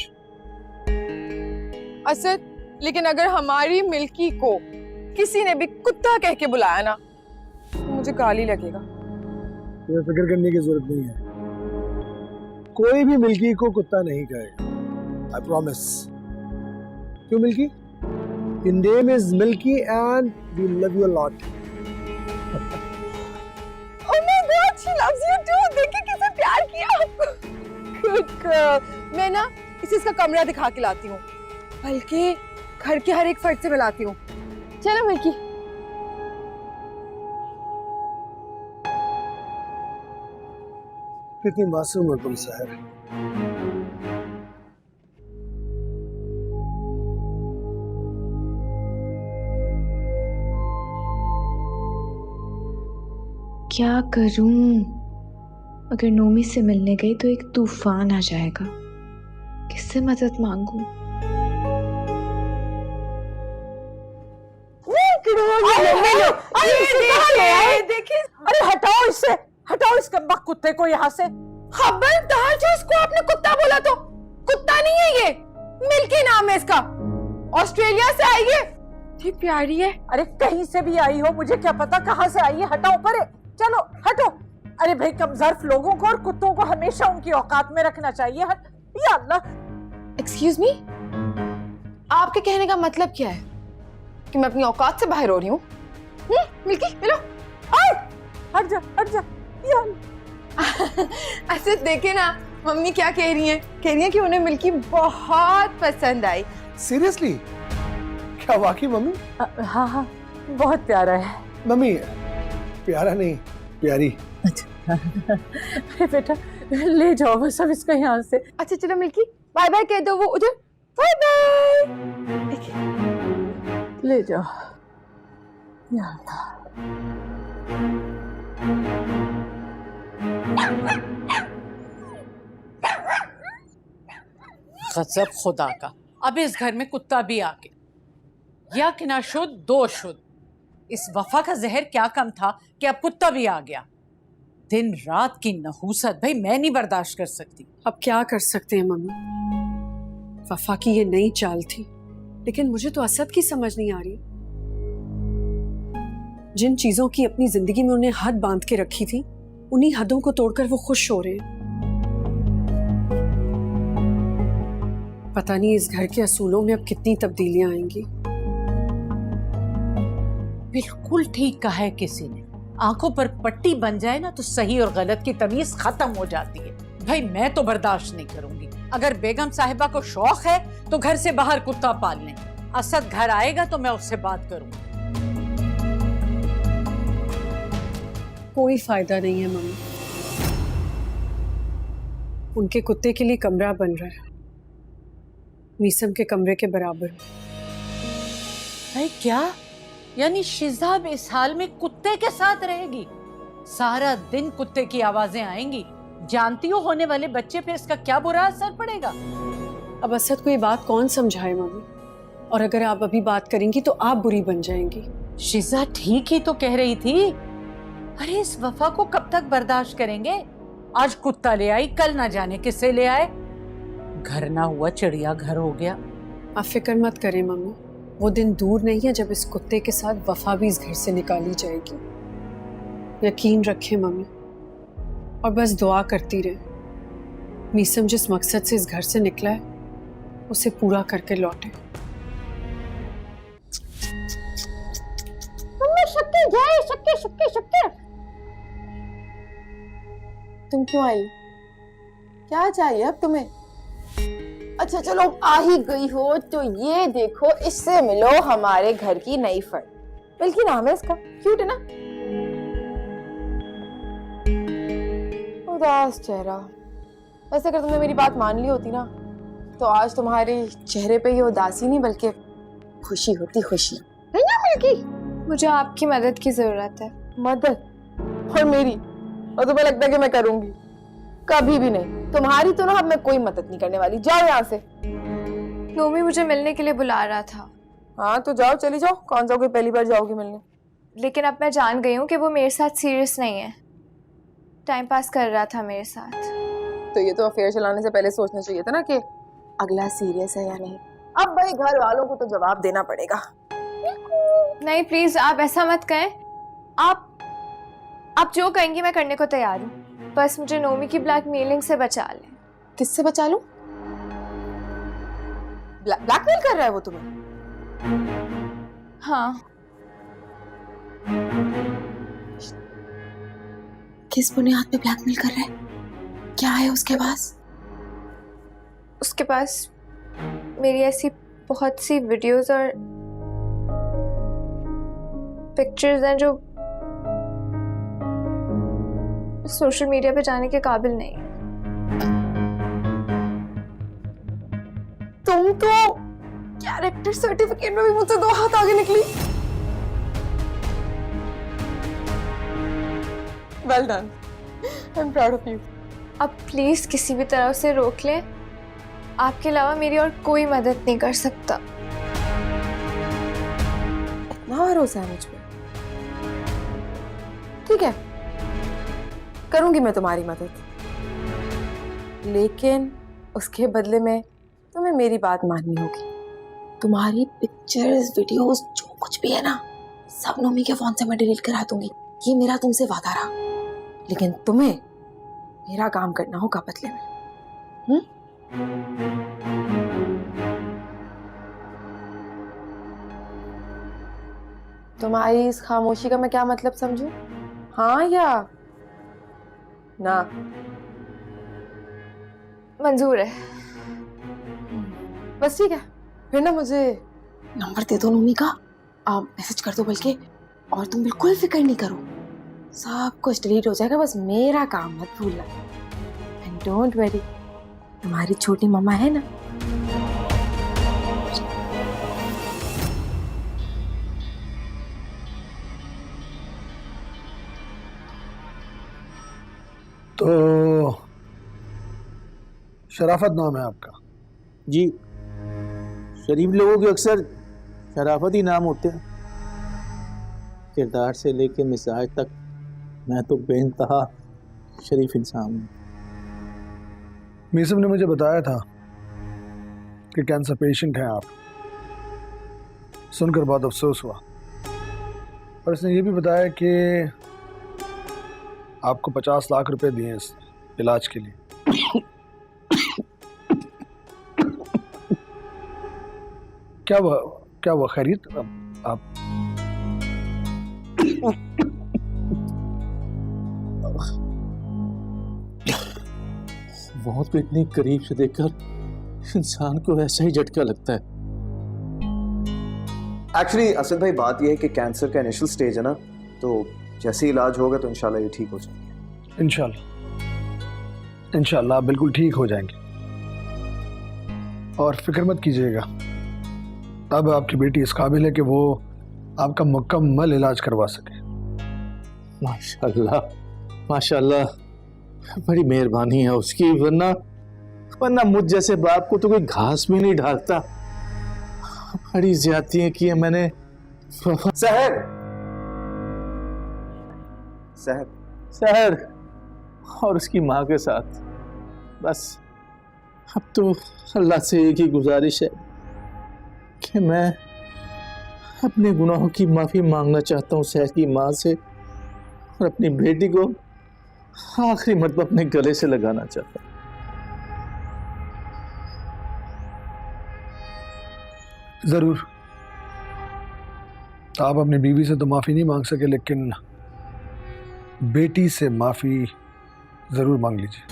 असद, लेकिन अगर हमारी मिल्की को किसी ने भी कुत्ता कह के बुलाया ना तो मुझे गाली लगेगा। तुम्हें फिक्र करने की जरूरत नहीं है, कोई भी मिल्की को कुत्ता नहीं कहेगा, आई प्रॉमिस। क्यों milky? Your name is Milky and we love you a lot. Oh my God, she loves you too. देखिए किसे प्यार किया आपको। Good girl. मैं ना इसे इसका कमरा दिखा के लाती हूँ, बल्कि घर के हर एक फर्द से मिलाती हूँ। चलो मिल्की। कितनी मासूम हो तुम सहर। क्या करूं? अगर नोमी से मिलने गई तो एक तूफान आ जाएगा। किससे मदद मांगूं? देखिए, अरे हटाओ इससे, हटाओ इस कमबख्त कुत्ते को यहाँ से। खबरदार जो इसको आपने कुत्ता बोला तो कुत्ता नहीं है ये, मिल्की नाम है इसका, ऑस्ट्रेलिया से आई है, ठीक प्यारी है। अरे कहीं से भी आई हो, मुझे क्या पता कहाँ से आई है। हटाओ परे, चलो हटो। अरे भाई, कमजोर लोगों को और कुत्तों को हमेशा उनकी औकात में रखना चाहिए। या अल्लाह। एक्सक्यूज मी, आपके कहने का मतलब क्या है कि मैं अपनी औकात से बाहर हो रही हूँ? मिल्की मिलो। हट जा, हट जा। या ऐसे देखे ना मम्मी क्या कह रही हैं? कह रही हैं कि उन्हें मिल्की बहुत पसंद आई। सीरियसली? क्या वाकई मम्मी? हाँ हाँ, बहुत प्यारा है। मम्मी प्यारा नहीं, प्यारी। अरे बेटा, ले जाओ बस अब इसको यहाँ से। अच्छा चलो मिल्की, बाय बाय कह दो, वो उधर बाय बाय। ले जाओ। या अल्लाह। गजब खुदा का, अब इस घर में कुत्ता भी आ गया। या कि ना शुद्ध दो शुद्ध। इस वफा का जहर क्या कम था कि अब कुत्ता भी आ गया। दिन रात की नहूसत भाई मैं नहीं बर्दाश्त कर सकती। अब क्या कर सकते हैं मम्मी, वफा की ये नई चाल थी, लेकिन मुझे तो असद की समझ नहीं आ रही। जिन चीजों की अपनी जिंदगी में उन्हें हद बांध के रखी थी, उन्हीं हदों को तोड़कर वो खुश हो रहे हैं। पता नहीं इस घर के असूलों में अब कितनी तब्दीलियां आएंगी। बिल्कुल ठीक कहा है किसी ने, आंखों पर पट्टी बन जाए ना तो सही और गलत की तमीज खत्म हो जाती है। भाई मैं तो बर्दाश्त नहीं करूंगी। अगर बेगम साहिबा को शौक है तो घर से बाहर कुत्ता पाल लें। असद घर आएगा तो मैं उससे बात करूंगी। कोई फायदा नहीं है मम्मी, उनके कुत्ते के लिए कमरा बन रहा है, मीसम के कमरे के बराबर। भाई क्या? यानी शिजाब इस हाल में कुत्ते के साथ रहेगी? सारा दिन कुत्ते की आवाजें आएंगी। जानती हो होने वाले बच्चे पे इसका क्या बुरा असर पड़ेगा। अब असद को ये बात कौन समझाए मम्मी, और अगर आप अभी बात करेंगी तो आप बुरी बन जाएंगी। शिजा ठीक ही तो कह रही थी। अरे इस वफा को कब तक बर्दाश्त करेंगे? आज कुत्ता ले आई, कल ना जाने किससे ले आए। घर ना हुआ चिड़िया घर हो गया। आप फिक्र मत करें मम्मी, वो दिन दूर नहीं है जब इस कुत्ते के साथ वफा भी इस घर से निकाली जाएगी। यकीन रखें मम्मी, और बस दुआ करती रहे मीसम जिस मकसद से इस घर से निकला है उसे पूरा करके लौटे। शक्के जाए, शक्के शक्के शक्के। तुम क्यों आई? क्या चाहिए अब तुम्हें? अच्छा चलो आ ही गई हो तो ये देखो, इससे मिलो हमारे घर की नई फर्द। मिल्की नाम है इसका, क्यूट है ना? उदास चेहरा। वैसे अगर तुमने मेरी बात मान ली होती ना तो आज तुम्हारे चेहरे पे ये उदासी नहीं बल्कि खुशी होती, खुशी है ना मिल्की? मुझे आपकी मदद की जरूरत है। मदद? और मेरी? और तुम्हें लगता है कि मैं करूंगी? कभी भी नहीं। तुम्हारी तो ना अब मैं कोई मदद नहीं करने वाली। जाओ यहाँ से। नोमी मुझे मिलने के लिए बुला रहा था। हाँ तो जाओ, चली जाओ। कौन सा कोई पहली बार जाओगी मिलने? लेकिन अब मैं जान गई हूँ कि वो मेरे साथ सीरियस नहीं है, टाइम पास कर रहा था मेरे साथ। तो ये तो अफेयर चलाने से पहले सोचना चाहिए था ना कि अगला सीरियस है या नहीं। अब भाई घर वालों को तो जवाब देना पड़ेगा। नहीं प्लीज आप ऐसा मत कहें। आप जो कहेंगी मैं करने को तैयार हूँ, बस मुझे नोमी की ब्लैकमेलिंग से बचा लें। किससे बचा लूं? ब्लैकमेल कर रहा है वो तुम्हें? हाँ। किस बुनियाद पे ब्लैकमेल कर रहा है? क्या है उसके पास? उसके पास मेरी ऐसी बहुत सी वीडियोस और पिक्चर्स हैं जो सोशल मीडिया पे जाने के काबिल नहीं है। तुम तो कैरेक्टर सर्टिफिकेट में भी मुझसे 2 हाथ आगे निकली। Well done, I am proud of you. अब प्लीज किसी भी तरह उसे रोक लें, आपके अलावा मेरी और कोई मदद नहीं कर सकता। इतना भरोसा है मुझ पे? ठीक है, करूंगी मैं तुम्हारी मदद, लेकिन उसके बदले में तुम्हें मेरी बात माननी होगी। तुम्हारी पिक्चर्स, वीडियोस, जो कुछ भी है ना, सब नोमी के फोन से मैं डिलीट करा दूंगी। ये मेरा तुमसे वादा रहा, लेकिन तुम्हें मेरा काम करना होगा बदले में। तुम्हारी इस खामोशी का मैं क्या मतलब समझूं? हाँ या ना? मंजूर है। बस ठीक है, फिर ना मुझे नंबर दे दो नोमी का, मैसेज कर दो बल्कि, और तुम बिल्कुल फिक्र नहीं करो, सब कुछ डिलीट हो जाएगा, बस मेरा काम मत भूलना। एंड डोंट वरी, तुम्हारी छोटी मम्मा है ना। तो शराफत नाम है आपका? जी, शरीफ लोगों के अक्सर शराफत ही नाम होते हैं। किरदार से लेके मिजाज तक मैं तो बेइंतहा शरीफ इंसान हूँ। मीसम ने मुझे बताया था कि कैंसर पेशेंट हैं आप, सुनकर बहुत अफसोस हुआ। और इसने ये भी बताया कि आपको 50 लाख रुपए दिए इस इलाज के लिए। क्या हुआ खैरियत? आप मौत को इतनी करीब से देखकर इंसान को ऐसा ही झटका लगता है। एक्चुअली असद भाई, बात यह है कि कैंसर का इनिशियल स्टेज है ना, तो जैसे ही इलाज होगा तो इंशाल्लाह ये ठीक हो जाएंगे। इंशाल्लाह बिल्कुल ठीक हो जाएंगे, और फिक्र मत कीजिएगा। अब आपकी बेटी इस काबिल है कि वो आपका मुकम्मल इलाज करवा सके। माशाल्लाह माशाल्लाह, बड़ी मेहरबानी है उसकी, वरना मुझ जैसे बाप को तो कोई घास भी नहीं डालता। बड़ी ज्यादतियां की है मैंने। सहर सहर सहर और उसकी माँ के साथ, बस अब तो अल्लाह से एक ही गुजारिश है कि मैं अपने गुनाहों की माफ़ी मांगना चाहता हूँ सहर की माँ से, और अपनी बेटी को आखिरी मरतबा अपने गले से लगाना चाहता हूँ। जरूर, आप अपनी बीवी से तो माफी नहीं मांग सके, लेकिन बेटी से माफी जरूर मांग लीजिए।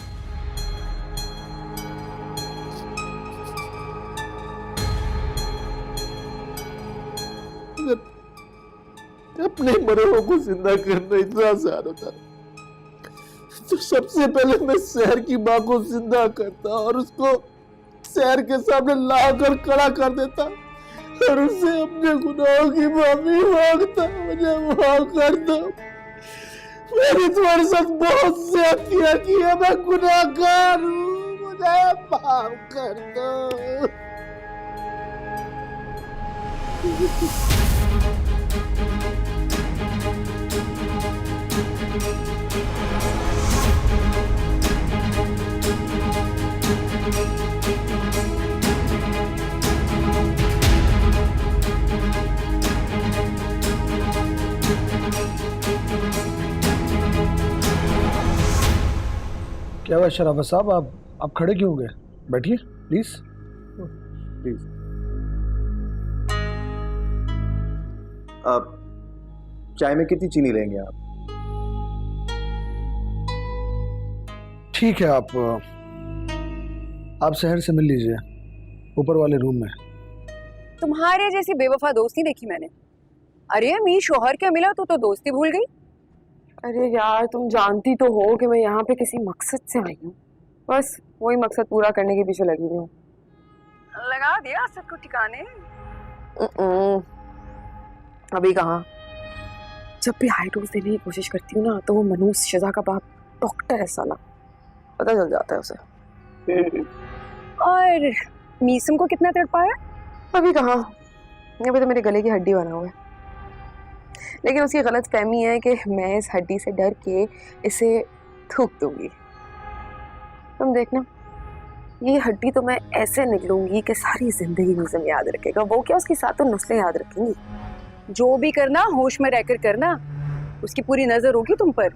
अपने मरे हुए को जिंदा करना इतना आसान होता तो सबसे पहले मैं शहर की माँ को जिंदा करता और उसको शहर के सामने लाकर खड़ा कर देता और उससे अपने गुनाहों की माफी मांगता। मुझे माफ कर दो, मैंने तुम्हारे साथ बहुत ज्यादतियां की है, मैं गुनाहगार हूँ, मुझे माफ कर दो। क्या हुआ शराफत साहब, आप खड़े क्यों हो गए? बैठिए प्लीज प्लीज। आप चाय में कितनी चीनी लेंगे आप? ठीक है, आप शहर से मिल लीजिए ऊपर वाले रूम में। तुम्हारे जैसी बेवफा दोस्त नहीं देखी मैंने। अरे अमी शोहर क्या मिला तो दोस्ती भूल गई। अरे यार तुम जानती तो हो कि मैं यहाँ पे किसी मकसद से आई हूँ, बस वही मकसद पूरा करने के पीछे लगी हुई हूँ। लगा दिया सबको ठिकाने। अभी कहाँ, जब भी हाई डोज देने की कोशिश करती हूँ ना तो वो मनूस शजा का बाप डॉक्टर है साला, पता चल जाता है उसे। और मीसम को कितना तड़पाया? अभी कहाँ, अभी तो मेरे गले की हड्डी बना हुआ है, लेकिन उसकी गलत फहमी है कि मैं इस हड्डी से डर के इसे थूक दूंगी। तुम देखना, ये हड्डी तो मैं ऐसे निकलूंगी कि सारी जिंदगी मीसम याद रखेगा। वो क्या, उसकी सातों नस्लें याद रखेंगी। जो भी करना होश में रहकर करना, उसकी पूरी नजर होगी तुम पर।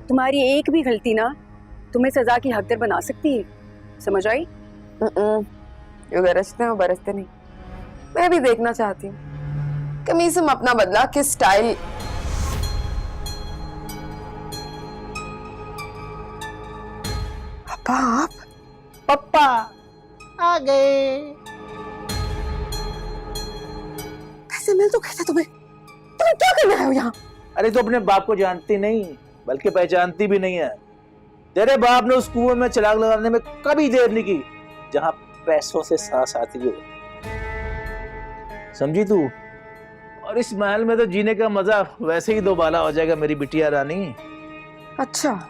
तुम्हारी एक भी गलती ना तुम्हें सजा की हकदार बना सकती है, समझ आई? जो गरजते हैं वो बरसते नहीं। मैं भी देखना चाहती हूँ कि मीसम अपना बदला किस स्टाइल। पाप, पप्पा आ गए। पैसे मिल तो कहते तुम्हें क्या करना है यहाँ? अरे तो अपने बाप को जानती नहीं बल्कि पहचानती भी नहीं है। तेरे बाप ने उस कुएं में चिराग लगाने में कभी देर नहीं की जहां पैसों से सांस आती हो, समझी तू? और इस महल में तो जीने का मजा वैसे ही दोबाला हो जाएगा मेरी बिटिया रानी। अच्छा,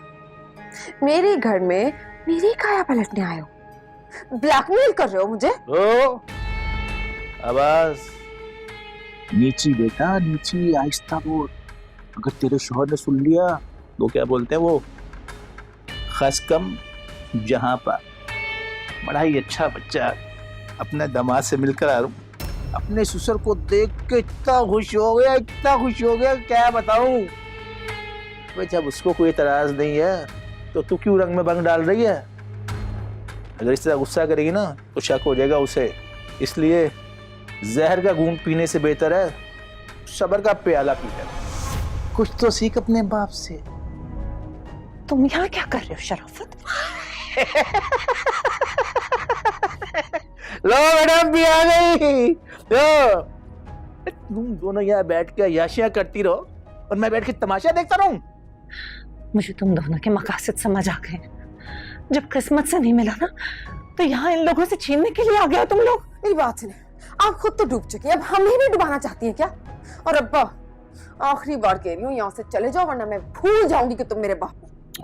मेरे घर में मेरी काया पलटने आए हो, ब्लैकमेल कर रहे हो मुझे? ओ आवाज नीची बेटा, नीची, आहिस्ता बोल। अगर तेरे शोहर ने सुन लिया तो क्या बोलते हैं वो, खस कम जहां पर। बड़ा ही अच्छा बच्चा, अपने दामाद से मिलकर आ रहा हूं। अपने ससुर को देख के इतना खुश हो गया, इतना खुश हो गया, क्या बताऊं। भाई जब उसको कोई एतराज नहीं है तो तू क्यों रंग में भंग डाल रही है? अगर इस तरह गुस्सा करेगी ना तो शक हो जाएगा उसे। इसलिए जहर का घूंट पीने से बेहतर है सब्र का प्याला पी ले। कुछ तो सीख अपने बाप से। तुम यहाँ क्या कर रहे हो शराफत? लो मैडम भी आ गई। लो तुम दोनों यहाँ बैठ के याशियां करती रहो और मैं बैठ के तमाशा देखता रहूं। मुझे तुम दोनों के मकासद समझ आ गए। जब किस्मत से नहीं मिला ना तो यहाँ इन लोगों से छीनने के लिए आ गए तुम लोग। मेरी बात सुने, आप खुद तो डूब चुकी हैं, अब हमें भी डुबाना चाहती हैं क्या? और अब्बा, आखिरी बार कह रही हूँ यहाँ से चले जाओ वरना मैं भूल जाऊंगी कि तुम मेरे बाप हो।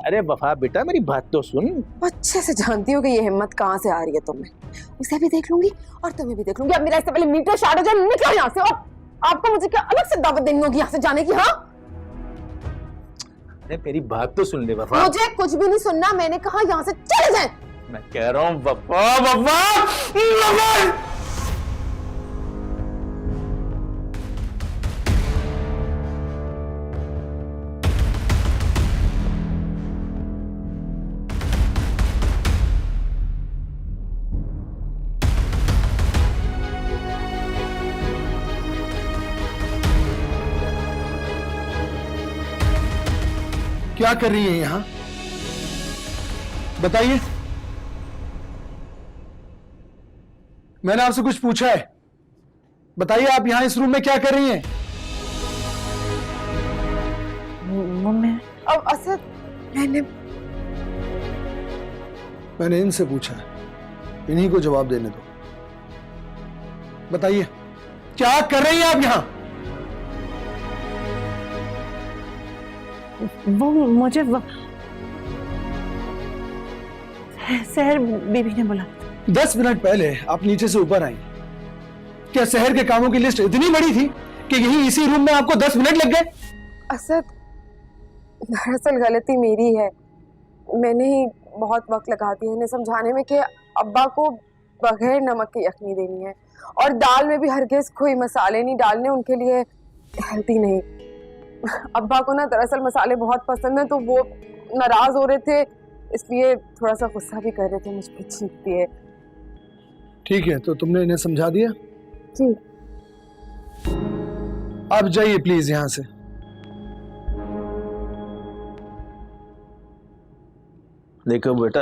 अरे वफा बेटा मेरी बात तो सुन। अच्छे से जानती हो कि ये हिम्मत कहाँ से आ रही है तुम्हें। उसे भी देख लूंगी और तुम्हें भी देख लूंगी। अब मेरा इससे पहले मीटर शाट हो जाए, निकलो यहाँ से। और आपको मुझे क्या अलग से दावत देनी होगी यहाँ से जाने की? हाँ अरे मेरी बात तो सुन ले वफा। मुझे कुछ भी नहीं सुनना, मैंने कहा यहाँ से चले जाएं। मैं कह रहा हूँ वफा, वफा। क्या कर रही है यहाँ, बताइए? मैंने आपसे कुछ पूछा है, बताइए आप यहाँ इस रूम में क्या कर रही हैं? वो मैं अब असद, मैंने इनसे पूछा है, इन्हीं को जवाब देने दो। बताइए क्या कर रही हैं आप यहाँ? वो मुझे सहर बीबी ने बोला। 10 मिनट पहले आप नीचे से ऊपर आई, क्या शहर के कामों की लिस्ट इतनी बड़ी थी कि यही इसी रूम में आपको 10 मिनट लग गए? असद, दरअसल गलती मेरी है। मैंने ही बहुत वक्त लगा दिया इन्हें समझाने में कि अब्बा को बगैर नमक की यखनी देनी है और दाल में भी हरगिज कोई मसाले नहीं डालने, उनके लिए हेल्दी नहीं। अब्बा को ना दरअसल मसाले बहुत पसंद है तो वो नाराज हो रहे थे इसलिए थोड़ा सा गुस्सा भी कर रहे थे मुझ पर चीखती है। ठीक है, तो तुमने इन्हें समझा दिया? जी। आप जाइए प्लीज यहाँ से। देखो बेटा,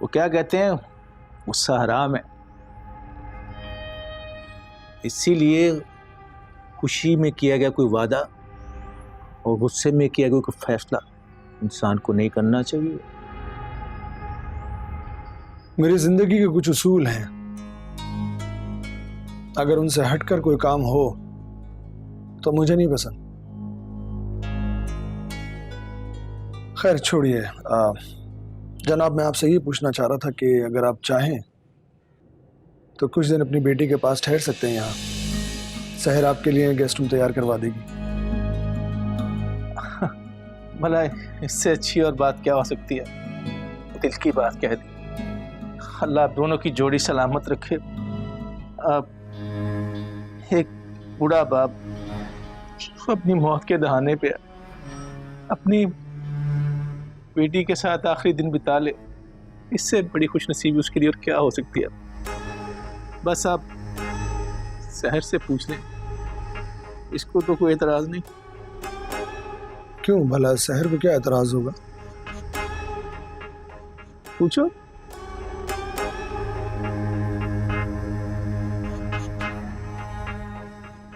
वो क्या कहते हैं, गुस्सा हराम है, इसीलिए खुशी में किया गया कोई वादा और गुस्से में किया गया कोई फैसला इंसान को नहीं करना चाहिए। मेरी जिंदगी के कुछ उसूल हैं, अगर उनसे हटकर कोई काम हो तो मुझे नहीं पसंद। खैर छोड़िए, जनाब मैं आपसे ये पूछना चाह रहा था कि अगर आप चाहें तो कुछ दिन अपनी बेटी के पास ठहर सकते हैं यहाँ। सहर आपके लिए गेस्ट रूम तैयार करवा देगी। भला इससे अच्छी और बात क्या हो सकती है, दिल की बात कह दी। अल्लाह आप दोनों की जोड़ी सलामत रखे। एक बूढ़ा बाप अपनी मौत के दहाने पे अपनी बेटी के साथ आखिरी दिन बिता ले, इससे बड़ी खुशनसीबी उसके लिए और क्या हो सकती है। बस आप सहर से पूछ लें, इसको तो कोई एतराज नहीं। क्यों भला सहर को क्या एतराज होगा? पूछो।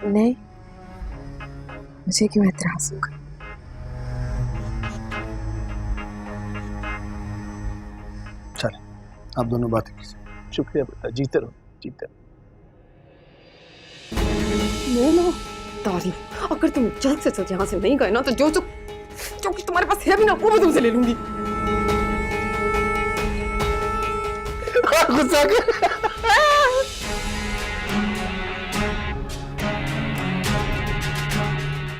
नहीं, मुझे क्यों एतराज होगा? चले आप दोनों बातें कीजिए। शुक्रिया बेटा, जीते रहो जीते रहो। मोमो तारी, अगर तुम जल्द से जल्द यहाँ से नहीं गए ना तो जो कुछ तुम्हारे पास है भी ना वो भी तुमसे ले लूंगी। गुस्सा कर